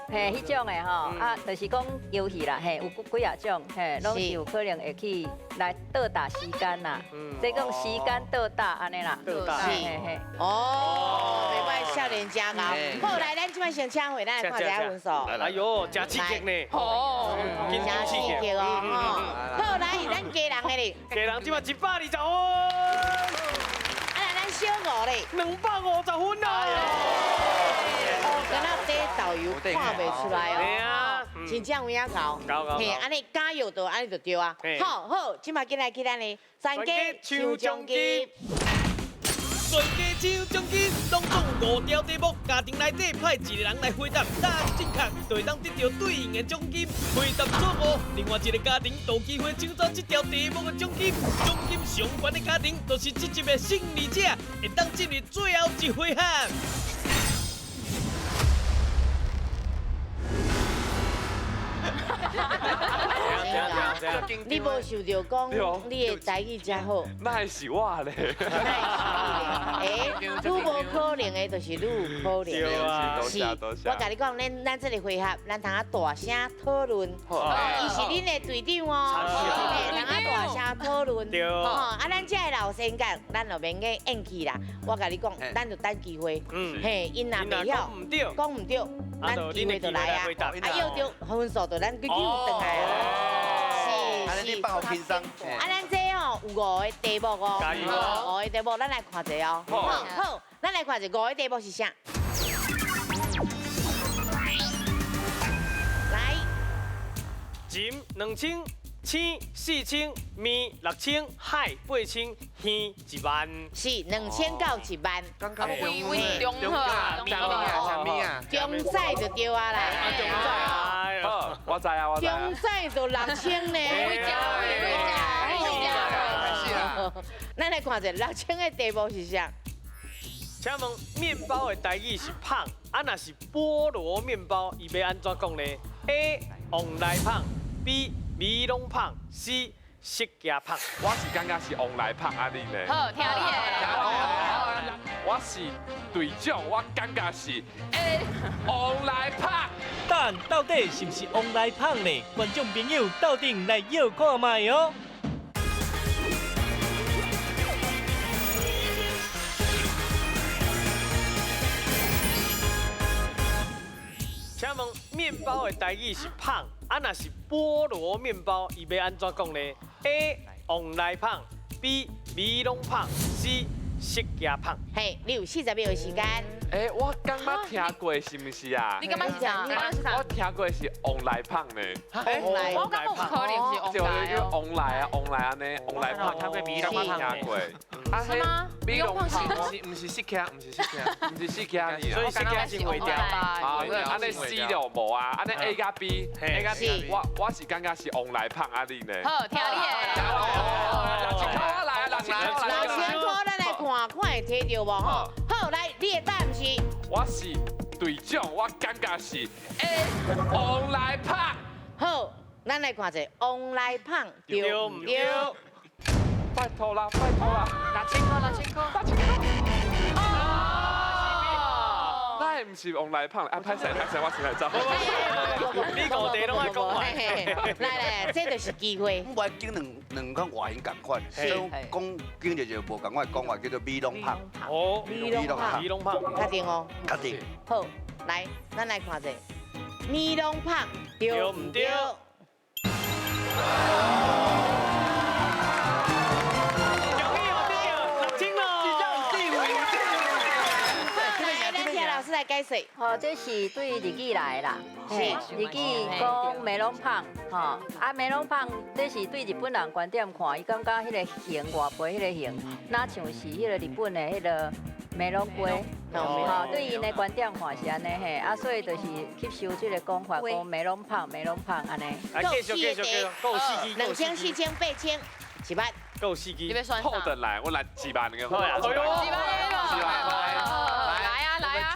[SPEAKER 5] 嘿，迄种的吼，啊，就是讲游戏啦，嘿，有几啊种，嘿，拢是有可能会去来倒打时间啦，这讲时间倒打安尼啦，
[SPEAKER 2] 倒打，
[SPEAKER 5] 嘿嘿。
[SPEAKER 1] 哦，袂歹，少年家高。好，来，咱即摆先请回，咱来看一下分数。
[SPEAKER 2] 哎呦，真刺激呢！
[SPEAKER 9] 哦，
[SPEAKER 1] 真刺激哦，吼。好，来，咱家人的咧。
[SPEAKER 2] 家人即摆120分。
[SPEAKER 1] 啊，咱小五咧。
[SPEAKER 2] 250分啊！
[SPEAKER 1] 看袂出来哦，真正有影高，嘿，安尼加油就安尼就对啊。好好，即马进来去咱的专家抢奖金。
[SPEAKER 10] 专家抢奖金，拢总5条题目，家庭内底派一个人来回答，答案正确就会当得到对应的奖金。回答错误，另外一个家庭就有机会抢走这条题目的奖金。奖金上悬的家庭就是这集的胜利者，会当进入最后一回合。
[SPEAKER 1] 你无想到讲你的台语真好，
[SPEAKER 8] 那是我咧。
[SPEAKER 1] 愈无可能的，就是愈有可能。是，我甲你讲，咱这个回合，咱通啊大声讨论，伊是恁的队长哦，通啊大声讨论。啊，咱这老先讲，咱就免个硬气啦。我甲你讲，咱就等机会。嘿，因若袂晓，讲唔对，咱机会就来啊。要对分数就咱继续回来啊。
[SPEAKER 3] 安尼你帮我轻松。
[SPEAKER 1] 咱这哦有5个题目哦，5个题目，咱来看一下哦。好，咱来看一下5个题目是啥？来，
[SPEAKER 2] 金2000、青4000、面6000、海8000、鱼1万。
[SPEAKER 1] 是2000到1万。
[SPEAKER 9] 中好啊，
[SPEAKER 3] 啥物啊？
[SPEAKER 1] 中赛就对啊啦。
[SPEAKER 8] 好，我知啊，我知。
[SPEAKER 1] 中赛就6000呢。咱来看一下6000的题目是啥？
[SPEAKER 2] 请问面包的台语是胖，啊若是菠萝面包，伊要安怎讲呢 ？A. 往来胖 ，B. 米拢胖 ，C. 色加胖。
[SPEAKER 8] 我是感觉是往来胖啊你呢？
[SPEAKER 9] 好，听你的。
[SPEAKER 8] 我是队长，我感觉是 A. 往来胖。
[SPEAKER 10] 但到底是不是往来胖呢？观众朋友到底来摇看卖哦。
[SPEAKER 2] 请问面包的台语是胖，啊若是菠萝面包，伊要安怎讲呢 ？A. 往来胖 ，B. 米拢胖 ，C. 色加胖。
[SPEAKER 1] 嘿，你有40秒的时间。
[SPEAKER 8] 我刚刚听过是不是啊？
[SPEAKER 9] 你感觉是啥？
[SPEAKER 8] 我听过是往来胖呢。
[SPEAKER 9] 我感觉有可能是往来哦。
[SPEAKER 8] 往来啊，往来啊呢，往来胖，听过米拢胖听过。
[SPEAKER 9] 是吗？米拢胖
[SPEAKER 3] 唔是色卡，唔是色卡，
[SPEAKER 8] 唔是色卡呢。
[SPEAKER 2] 所以色加是微调。
[SPEAKER 8] 啊，安尼 C 就无啊，安尼 A 加 B，A 加 B， 我是感觉是往来胖啊你呢。
[SPEAKER 9] 好，听你的。
[SPEAKER 8] 我来啊，6000
[SPEAKER 1] 块，咱来看看会摕到无吼？好，来，你的答案是？
[SPEAKER 8] 我是队长，我感觉是 A. 往来胖。
[SPEAKER 1] 好，咱来看一下往来胖对唔对？
[SPEAKER 8] 拜托啦，拜托啦
[SPEAKER 9] 6000块。
[SPEAKER 8] 那唔是往来胖，啊，歹势，我先来走。
[SPEAKER 2] 你5题拢爱讲完。
[SPEAKER 1] 来，这就是机会。
[SPEAKER 3] 我要讲两种外形共款，所以讲讲就无共款讲法，叫做米拢胖。
[SPEAKER 2] 哦，
[SPEAKER 1] 米拢胖，确定哦？
[SPEAKER 3] 确定。
[SPEAKER 1] 好，来，咱来看一下，米拢胖对唔对？老师来解释，
[SPEAKER 5] 这是对日语来啦，日语讲梅隆胖，梅隆胖，这是对日本人观点看，伊感觉迄个形外背迄个形，哪像是迄个日本的迄个梅隆龟，对因的观点看是安尼嘿，所以就是吸收这个讲法，讲梅隆胖安尼。
[SPEAKER 2] 继续，够4支
[SPEAKER 1] ，2000、4000、8000、1万，
[SPEAKER 2] 够4支。
[SPEAKER 9] 你要算
[SPEAKER 8] 好的来，我来1万个。
[SPEAKER 2] 好呀，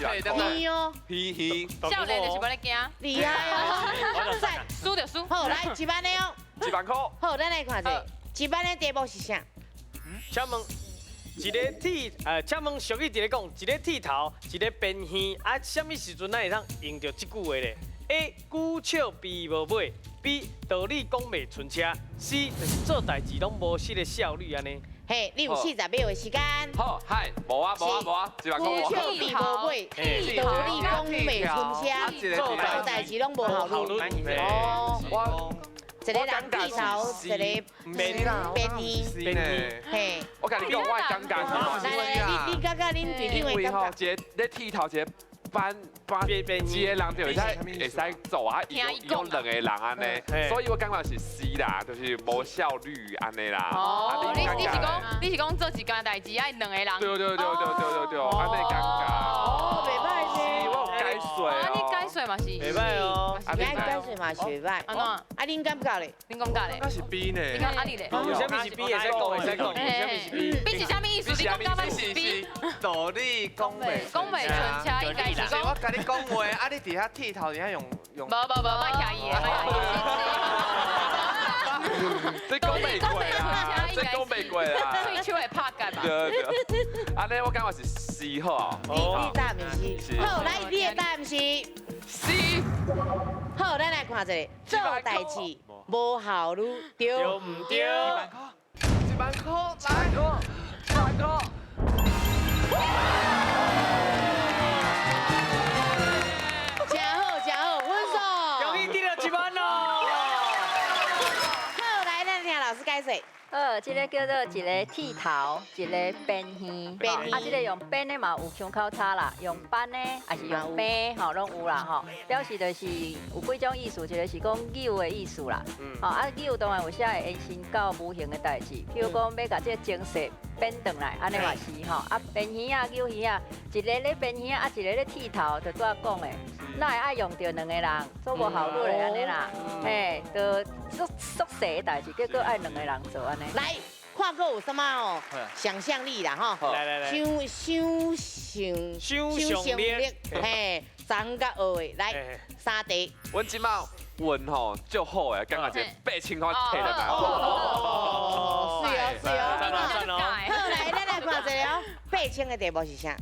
[SPEAKER 1] 鱼哦，
[SPEAKER 8] 鱼，
[SPEAKER 9] 少年就是要来惊，
[SPEAKER 1] 厉害哦！
[SPEAKER 9] 输就输。
[SPEAKER 1] 好，来1万的哦
[SPEAKER 8] ，1万块。
[SPEAKER 1] 好，咱来看一下1万的题目是啥？
[SPEAKER 2] 请问一个剃，请问俗语一个讲，一个剃头，一个变耳，啊，什么时阵咱会当用到这句话咧 ？A. 久笑闭无尾 ，B. 道理讲袂顺车 ，C. 就是做代志拢无失的效率安尼。
[SPEAKER 1] 嘿，你有40秒的时间。
[SPEAKER 8] 好，嗨，无啊，1万块。
[SPEAKER 1] 久笑闭无尾，道理讲袂顺车，做代志拢无效率。哦，一个人剃头，一个变耳，嘿。
[SPEAKER 8] 我甲你讲，我感觉
[SPEAKER 1] 来，你感觉恁队长的感觉？
[SPEAKER 8] 一个咧剃头，一个班一个人就会使做啊，有2个人安尼，所以我感觉是 C 啦，就是无效率安尼啦。
[SPEAKER 9] 哦，你是讲做一件代志爱2个人？
[SPEAKER 8] 对，安尼尴尬。
[SPEAKER 1] 哦，袂歹呢。
[SPEAKER 8] 我有解说
[SPEAKER 9] 啊，你解说嘛是？
[SPEAKER 2] 袂歹哦。
[SPEAKER 1] 你爱解说嘛是袂歹。
[SPEAKER 9] 安怎？啊，
[SPEAKER 1] 恁敢不敢咧？
[SPEAKER 9] 恁讲咧？
[SPEAKER 3] 那是 B 呢？
[SPEAKER 9] 你看啊你咧？
[SPEAKER 2] 有啥物是 B 会使讲？有啥物是 B？
[SPEAKER 9] B 是啥物意思？你讲甲我是 B？
[SPEAKER 3] 道理讲袂
[SPEAKER 9] 纯恰应该是讲。
[SPEAKER 3] 我甲你讲话，啊你伫遐剃头，伫遐用。
[SPEAKER 9] 无，莫听伊的，莫听伊。
[SPEAKER 8] 这讲袂过啦，这讲袂过啦。
[SPEAKER 9] 喙手会拍解吧？
[SPEAKER 8] 对。安尼我感觉是 C 好。
[SPEAKER 1] 你答案是。好，来，你的答案是
[SPEAKER 8] C。
[SPEAKER 1] 好，咱来看一下，做代志无效率，对唔对
[SPEAKER 3] ？1万块，来。
[SPEAKER 1] 真好，分数。
[SPEAKER 2] 恭喜得到1万咯！
[SPEAKER 1] 好，来，咱听老师解说。
[SPEAKER 5] 这个叫做一个剃头，一个编耳，啊，这个用编的嘛有伤口差啦，用班的还是用编吼，拢有啦吼。表示就是有几种意思，一个是讲扭的意思啦，吼啊扭当然有些会延伸到无形的代志，譬如讲要甲这个精细编转来，安尼嘛是吼。啊编耳啊扭耳啊，一个咧编耳啊，一个咧剃头，就拄仔讲的，哪会爱用到2个人做无效率的安尼啦？嘿，就缩细的代志，结果爱2个人做安尼。
[SPEAKER 1] 来，看过有什么哦？想象力啦吼，
[SPEAKER 2] 来，
[SPEAKER 1] 想力，嘿，3甲2的，来3题。
[SPEAKER 8] 阮即马运吼足好诶，感觉一8千块摕落来。
[SPEAKER 1] 哦，是哦。
[SPEAKER 2] 赞哦。
[SPEAKER 1] 好，来，咱来看一下哦，8000的题目是啥？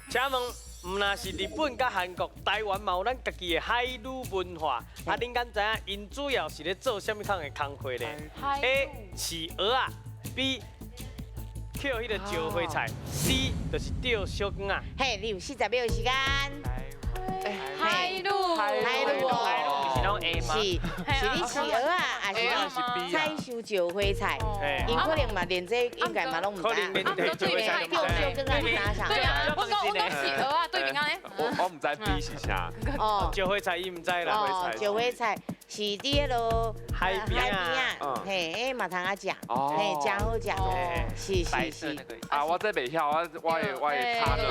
[SPEAKER 2] 请问，唔那是日本甲韩国、台湾嘛有咱家己的海女文化，啊，恁敢知影因主要是咧做啥物项的工课咧 ？A 饲蚵仔 ，B 捡迄个石花菜 ，C 就是钓小竿啊。
[SPEAKER 1] 嘿，你有40秒的时间。
[SPEAKER 9] 海女
[SPEAKER 11] 是拢 A 吗？
[SPEAKER 1] 是你饲蚵仔，还是你采收石花菜？因可能嘛，连这应该嘛拢唔知。
[SPEAKER 2] 可能连这石花菜
[SPEAKER 1] 钓小竿啊，是啥？
[SPEAKER 9] 对啊，我讲是蚵仔对面安尼。
[SPEAKER 8] 我唔知 B 是啥。
[SPEAKER 1] 哦，
[SPEAKER 2] 石花菜伊唔知啦。
[SPEAKER 1] 哦，石花菜是伫迄落
[SPEAKER 2] 海边
[SPEAKER 1] 啊，嘿，嘛通啊食，嘿，真好食，是。
[SPEAKER 8] 啊，我这袂晓，我会查的。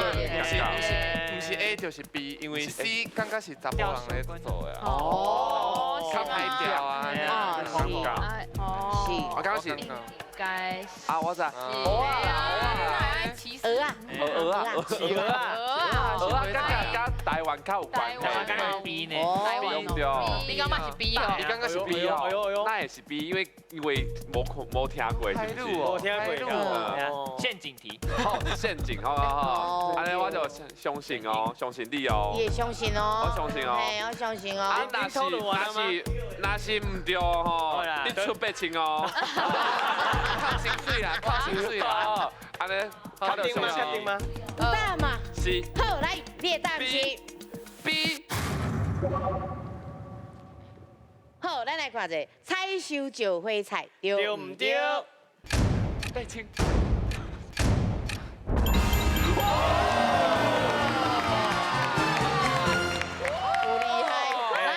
[SPEAKER 3] 不是 A 就是 B， 因为 C 感觉是查甫人咧做的。哦，较歹钓啊，
[SPEAKER 1] 是。
[SPEAKER 3] 我刚刚是。
[SPEAKER 9] 该
[SPEAKER 8] 啊，我知。
[SPEAKER 1] 蚵
[SPEAKER 8] 仔，甲台湾较有关系。
[SPEAKER 11] B 呢？
[SPEAKER 8] 对。
[SPEAKER 9] 你感觉是 B 哦？
[SPEAKER 3] 你感觉是 B 哦？
[SPEAKER 8] 那也是 B， 因为无听过，是不是？
[SPEAKER 2] 无听过。
[SPEAKER 11] 陷阱题。
[SPEAKER 8] 好，陷阱，好。安尼我就相信哦，相信你哦。
[SPEAKER 1] 你也相信哦。
[SPEAKER 8] 我相信哦。
[SPEAKER 1] 嘿，我相信哦。
[SPEAKER 8] 啊，那是唔对吼，你出8千哦。
[SPEAKER 3] 靠薪水啦，靠薪水啦。
[SPEAKER 8] 安尼，
[SPEAKER 2] 确定吗？确定吗？
[SPEAKER 1] 答案嘛。
[SPEAKER 8] 是。
[SPEAKER 1] 好，来，你的答案是
[SPEAKER 8] B。
[SPEAKER 1] 好，咱来看一下，采收石花菜对唔对
[SPEAKER 8] ？8千。
[SPEAKER 1] 有厉害，来，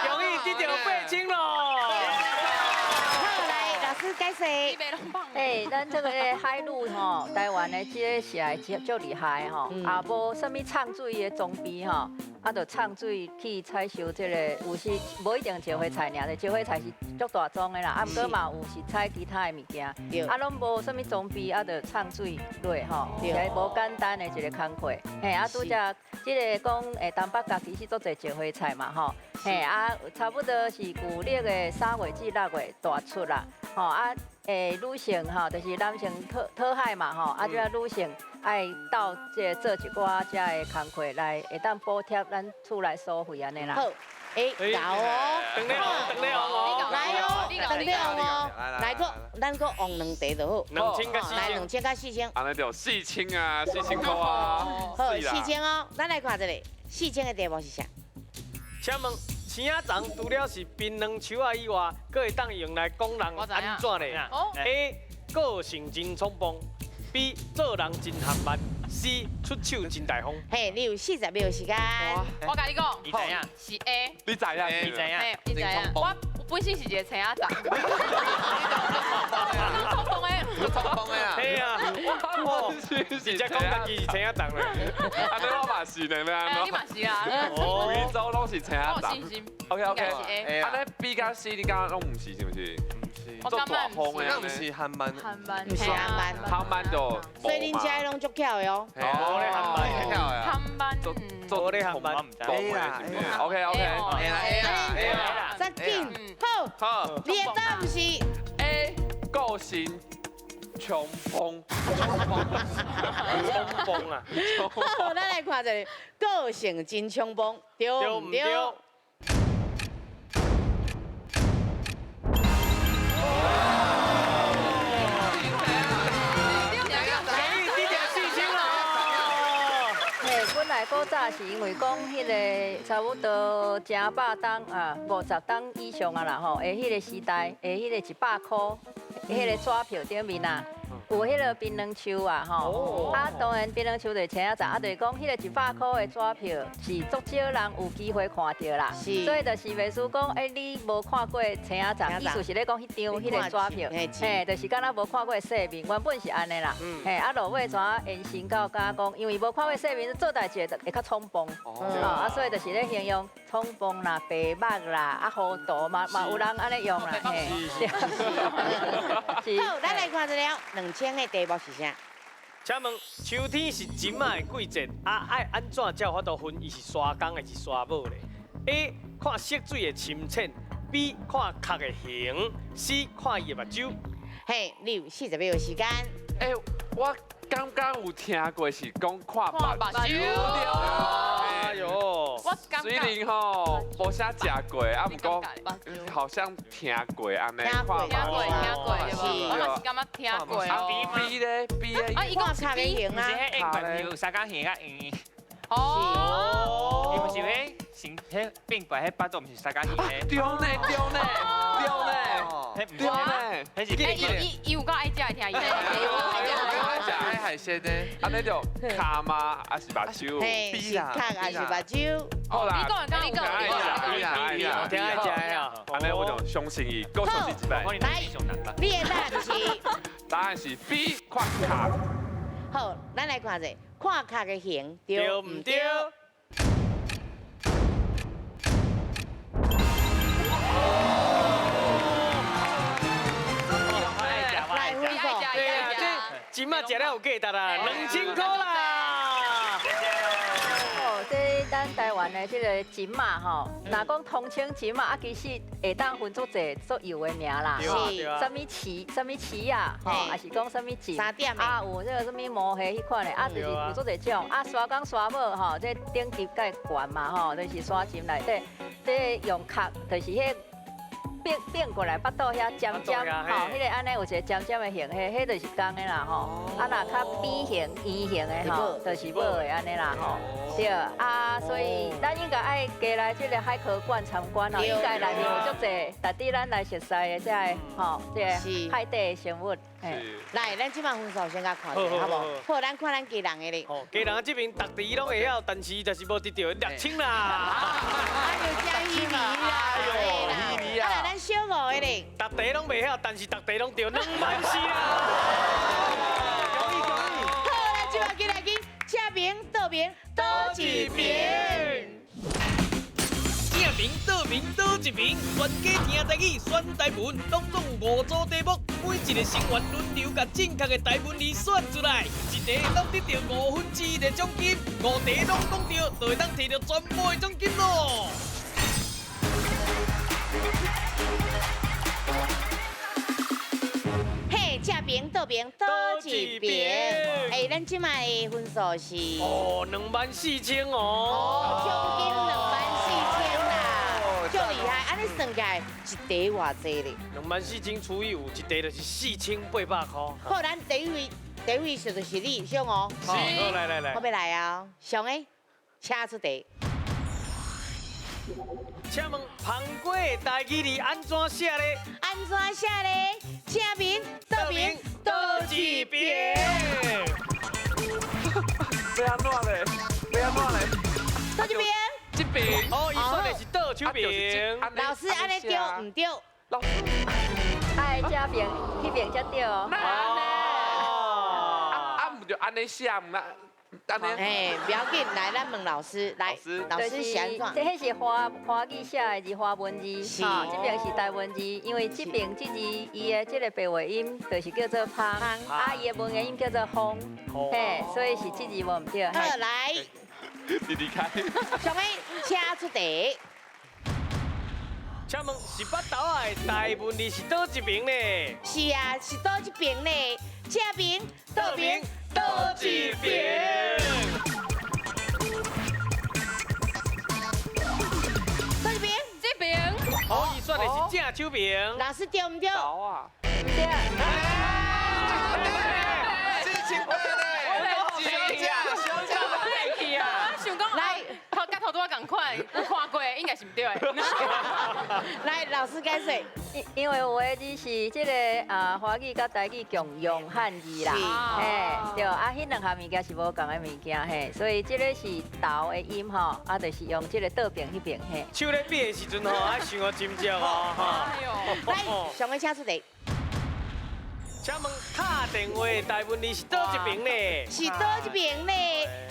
[SPEAKER 2] 容易得到8千咯。
[SPEAKER 1] 好，来，老师解释。
[SPEAKER 5] 咱这个海女吼，台湾的这个是来足厉害吼，也无什么畅水的装备吼，啊，就畅水去采收这个，有时无一定石花菜尔，石花菜是足大宗的啦，啊，毋过嘛有是采其他的物件，啊，拢无什么装备，啊，就畅水落吼，是无简单的一个工课，嘿，啊，拄则这个讲东北角其实足侪石花菜嘛吼，嘿，啊，差不多是旧历的3月至6月大出啦，吼啊。女性吼，就是男性讨海嘛吼，啊，这女性爱到这做一寡这的工课来，会当补贴咱厝内所费安尼啦。
[SPEAKER 1] 好，有哦，
[SPEAKER 2] 等咧哦，
[SPEAKER 1] 来哦，等咧哦，来个，咱个往2题就好。
[SPEAKER 2] 2000甲4000，
[SPEAKER 1] 来2000甲4000。
[SPEAKER 8] 安尼就4000啊，4000块啊。
[SPEAKER 1] 好，4000哦，咱来看一下，4000的题目是啥？
[SPEAKER 2] 请问。青仔粽除了是槟榔树仔以外，佫会当用来讲人安怎咧？A. 个性真冲动 B 做人真含慢 ，C 出手真大方。
[SPEAKER 1] 嘿，你有40秒时间。
[SPEAKER 9] 我跟你讲，
[SPEAKER 11] 你怎样？
[SPEAKER 9] 是 A。
[SPEAKER 8] 你知影？
[SPEAKER 11] 你怎样？
[SPEAKER 9] 你知影？我本身是一个青仔仔。冲动的。
[SPEAKER 3] 冲动的啊！
[SPEAKER 2] 嘿啊！
[SPEAKER 8] 我是
[SPEAKER 2] 直接讲家己是青仔蛋咧。
[SPEAKER 8] 安尼我嘛是呢，
[SPEAKER 9] 你嘛是啊。
[SPEAKER 8] 每周拢是青仔蛋。
[SPEAKER 9] 信心。
[SPEAKER 8] OK。安尼 B 加 C 你敢拢唔是是不是？
[SPEAKER 9] 我感觉
[SPEAKER 8] 唔是，唔是含慢。
[SPEAKER 1] 不是含慢。
[SPEAKER 8] 含慢就。
[SPEAKER 1] 所以恁家拢足巧的哦。
[SPEAKER 2] 我咧含慢，
[SPEAKER 3] 巧呀。
[SPEAKER 9] 含慢。
[SPEAKER 2] 我咧含慢。
[SPEAKER 8] OK。
[SPEAKER 1] 再紧，好，你的答案是
[SPEAKER 8] A 个性冲锋。
[SPEAKER 2] 冲锋啊！
[SPEAKER 1] 好，咱来看一下，个性真冲锋，对唔对？
[SPEAKER 5] 古早是因为讲迄个差不多正100当啊50当以上啊啦吼，迄个时代，迄个100块，迄个纸票顶面啊，有迄个槟榔树啊吼，啊当然槟榔树就青仔杂，就是讲迄个100块的纸票是足少人有机会看到啦，所以就是袂输讲，你无看过青仔杂，意思是咧讲迄张迄个纸票，就是敢若无看过说明，原本是安尼啦，啊落尾怎延伸到敢讲，因为无看过说明，做代志会较冲锋，啊所以就是咧形容冲锋啦、白目啦、糊涂嘛有人安尼用啦，嘿。
[SPEAKER 1] 好，咱来看一了，2000的题目是啥？
[SPEAKER 2] 请问秋天是金马的季节，爱安怎才有法度分伊是沙公还是沙母咧 ？A 看色水的深浅 ，B 看壳的形 ，C 看伊的目睭。
[SPEAKER 1] 嘿，你有40秒时间。
[SPEAKER 8] 我刚刚有听过是讲看目睭。哎呦，虽然吼无啥食过，啊，不过好像听过安尼。
[SPEAKER 9] 听过，对无？我嘛是感觉听过哦。
[SPEAKER 8] B 咧 ，B 咧，
[SPEAKER 1] 啊，伊讲卡嘅形啊，
[SPEAKER 11] 有三角形啊，
[SPEAKER 9] 哦，
[SPEAKER 11] 伊唔是迄成迄变怪迄巴肚，唔是三角形的。
[SPEAKER 8] 对呢，
[SPEAKER 11] 迄是
[SPEAKER 9] 伊有够爱食的听伊。
[SPEAKER 8] 爱海鲜呢，安尼就卡嘛，还是目睭
[SPEAKER 1] ？B 啦，卡还是目睭？
[SPEAKER 8] 好啦，
[SPEAKER 9] 你讲，
[SPEAKER 2] 我挺爱食的啊。
[SPEAKER 8] 安尼我就相信伊，够相信一摆。
[SPEAKER 1] 来，你的答案是？
[SPEAKER 8] 答案是 B 看卡。
[SPEAKER 1] 好，咱来看者，看卡嘅形对唔对？
[SPEAKER 2] 今麦食了有价值啦，2000块啦。
[SPEAKER 5] 哦，这咱台湾的这个金马吼，若讲通称金马啊，其实会当分足侪足有的名啦，是什么旗啊，吼，还是讲什么锦啊，有这个什么毛黑迄款的啊，就是有足侪种啊，沙公沙母吼，这顶级介悬嘛吼，就是沙金内底，这用壳就是迄。变过来，巴肚遐尖尖，吼，迄个安尼有一个尖尖的形，迄就是公的啦，吼。啊，若较扁形、圆形的吼，就是母的安尼啦，吼。对，啊，所以咱应该爱加来这个海科馆参观哦，应该内面有足侪，值得咱来熟悉的这个吼，这个海底的生物。
[SPEAKER 1] 来，咱即摆分数先甲看下，好无？好，咱看咱家人的咧。
[SPEAKER 2] 哦，家人这边逐题拢会晓，但是就是无得到6000啦。
[SPEAKER 1] 啊，就加1米啦，
[SPEAKER 8] 哎呦，
[SPEAKER 1] 啊，咱小5的咧。
[SPEAKER 2] 逐题拢袂晓，但是逐题拢对2万4啦。
[SPEAKER 1] 好，咱即摆来去，车边、倒边，倒一边。
[SPEAKER 10] 正名、倒名、倒一名，全家听台语选台文，拢总有5组题目，每一个成员轮流甲正确的台文字选出来，一题拢得到1/5的奖金，5题拢讲对，就会当摕到全部的奖金咯。
[SPEAKER 1] 嘿，正边、倒边，倒一边。哎，咱即摆的分数是
[SPEAKER 2] 2万4000
[SPEAKER 1] 哦，奖金24000啦，足厉害！安尼算起来，一题偌济咧
[SPEAKER 2] ？2万4000除以5，一题就是4800块。
[SPEAKER 1] 好，咱第一位就是你，小5。
[SPEAKER 2] 好，来。
[SPEAKER 1] 我要来啊，上诶，请出题。
[SPEAKER 2] 请问芳果的台语字安怎写咧？
[SPEAKER 1] 安怎写咧？正面、倒面、倒一边。
[SPEAKER 8] 要安怎咧？要安怎咧？
[SPEAKER 1] 倒一边。
[SPEAKER 2] 这边。哦，伊选的是倒手边。
[SPEAKER 1] 老师安尼对唔对？
[SPEAKER 8] 老师。
[SPEAKER 5] 爱这边，迄边才对哦。
[SPEAKER 8] 唔就安尼写唔啦？安尼。
[SPEAKER 1] 哎，不要紧，来，咱问老师，来，老师想怎？
[SPEAKER 5] 这迄是华语写的字，华文字，哈，这边是台文字，因为这边这字伊的这个白话音就是叫做芳，啊，伊的文言音叫做风，嘿，所以是这字无唔对。
[SPEAKER 1] 好，来，
[SPEAKER 8] 你离开。
[SPEAKER 1] 上面请出题。
[SPEAKER 2] 请问18斗的台文字是倒一边呢？
[SPEAKER 1] 是啊，是倒一边呢？正边、倒边、
[SPEAKER 2] 倒一边。
[SPEAKER 1] 倒一边，
[SPEAKER 9] 这边。
[SPEAKER 2] 哦，伊选的是正手边。
[SPEAKER 1] 老师对唔对？
[SPEAKER 8] 倒啊。
[SPEAKER 5] 对。
[SPEAKER 3] 事情不对，
[SPEAKER 9] 来，头甲头拄啊共款，有看过，应该是唔对的。
[SPEAKER 1] 来，老师解释。
[SPEAKER 5] 因为有的字是这个华语甲台语共用汉字啦，嘿，对，啊，迄两项物件是无共的物件，嘿，所以这个是倒的音吼，啊，就是用这个倒边迄边，嘿。
[SPEAKER 2] 手咧比的时阵吼，爱想个真正哦，哈。
[SPEAKER 1] 来，上面请出题。
[SPEAKER 2] 请问打电话的台文字是倒一边呢？
[SPEAKER 1] 是倒一边呢？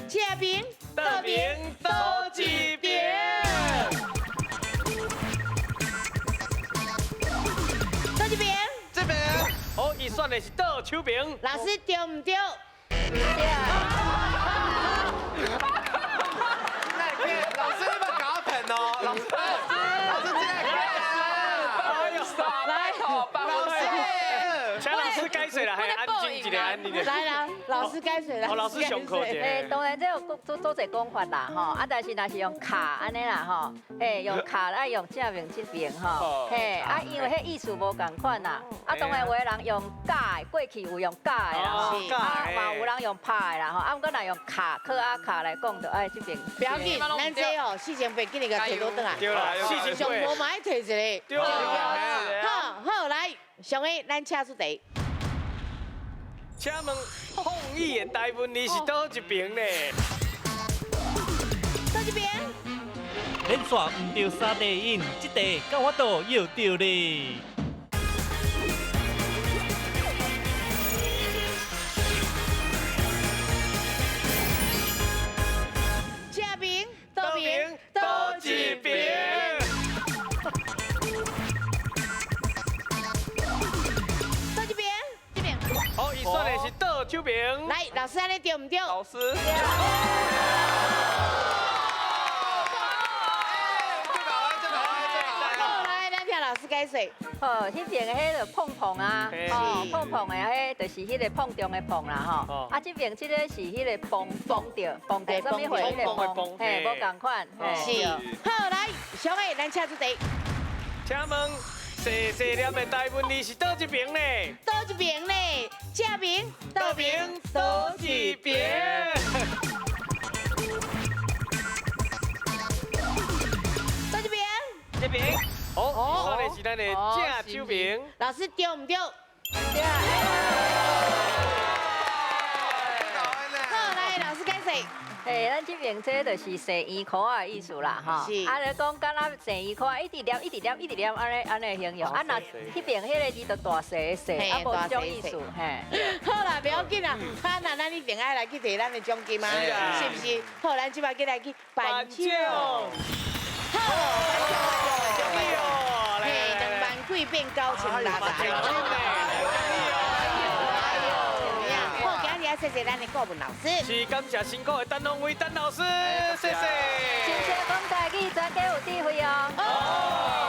[SPEAKER 1] 正边、
[SPEAKER 2] 倒边、倒一边。
[SPEAKER 1] 倒一边。
[SPEAKER 3] 这边。
[SPEAKER 2] 哦，伊选的是倒手边。
[SPEAKER 1] 老师对唔对？
[SPEAKER 5] 对。
[SPEAKER 3] 老师你们搞疼哦，老师进来看。
[SPEAKER 2] 哎呦，来，请老师解释啦，系安静一个，安静一个。
[SPEAKER 1] 来啦，老师解释啦。
[SPEAKER 2] 哦，老师上课者。
[SPEAKER 5] 当然这有做者讲法啦，吼，啊，但是若是用卡安尼啦，吼，用卡来用正面这边，吼，啊，因为迄意思无共款啦，啊，当然有的人用假的，过去有用假的啦，吼，啊，嘛有人用拍的啦，吼，啊，毋过若用卡克啊卡来讲，就爱这边。
[SPEAKER 1] 不要紧，咱这哦，事情别紧，你个摕倒转来。
[SPEAKER 2] 对啦，事情
[SPEAKER 1] 上无嘛爱摕一个。
[SPEAKER 2] 对啦。
[SPEAKER 1] 好，来，上个咱请出题。
[SPEAKER 2] 请问放映的台文字是倒一边呢？
[SPEAKER 1] 倒一边。
[SPEAKER 10] 连续唔对3题音，这题敢我都又对咧。
[SPEAKER 1] 正边、倒边、
[SPEAKER 2] 倒一边。哦，伊选的是倒手边。
[SPEAKER 1] 来，老师安尼对唔对？
[SPEAKER 8] 老师。
[SPEAKER 1] 来，咱听老师解释。
[SPEAKER 5] 哦，迄边的迄个碰碰啊，哦，碰碰的迄就是迄个碰撞的碰啦，吼。啊，这边这个是迄个碰着，碰着什么会迄个碰？嘿，无共款。
[SPEAKER 1] 是。好，来，小妹，咱请出题。
[SPEAKER 2] 请问细细念的台文字是倒一边呢？
[SPEAKER 1] 倒一边呢？正边、
[SPEAKER 2] 倒边、倒一边。
[SPEAKER 1] 倒一边。
[SPEAKER 2] 这边。哦，选的是咱的正手边。
[SPEAKER 1] 老师对唔对？
[SPEAKER 5] 对。
[SPEAKER 1] 好，来，老师解释。
[SPEAKER 5] 嘿，咱这边这就是洗衣裤的意思啦，哈。是。啊，就讲敢若洗衣裤，一直念，安尼形容。啊，那迄边迄个字就大洗洗，啊，无这种意思，嘿。
[SPEAKER 1] 好啦，不要紧啦，那咱一定爱来去摕咱的奖金吗？是不是？好，咱即摆来去颁奖。好，奖励哦，嘿，2万几变9600。谢谢咱的顾问老师，
[SPEAKER 2] 是感谢辛苦的陈龙伟陈老师，谢谢。
[SPEAKER 5] 谢谢讲台语，专家有智慧哦。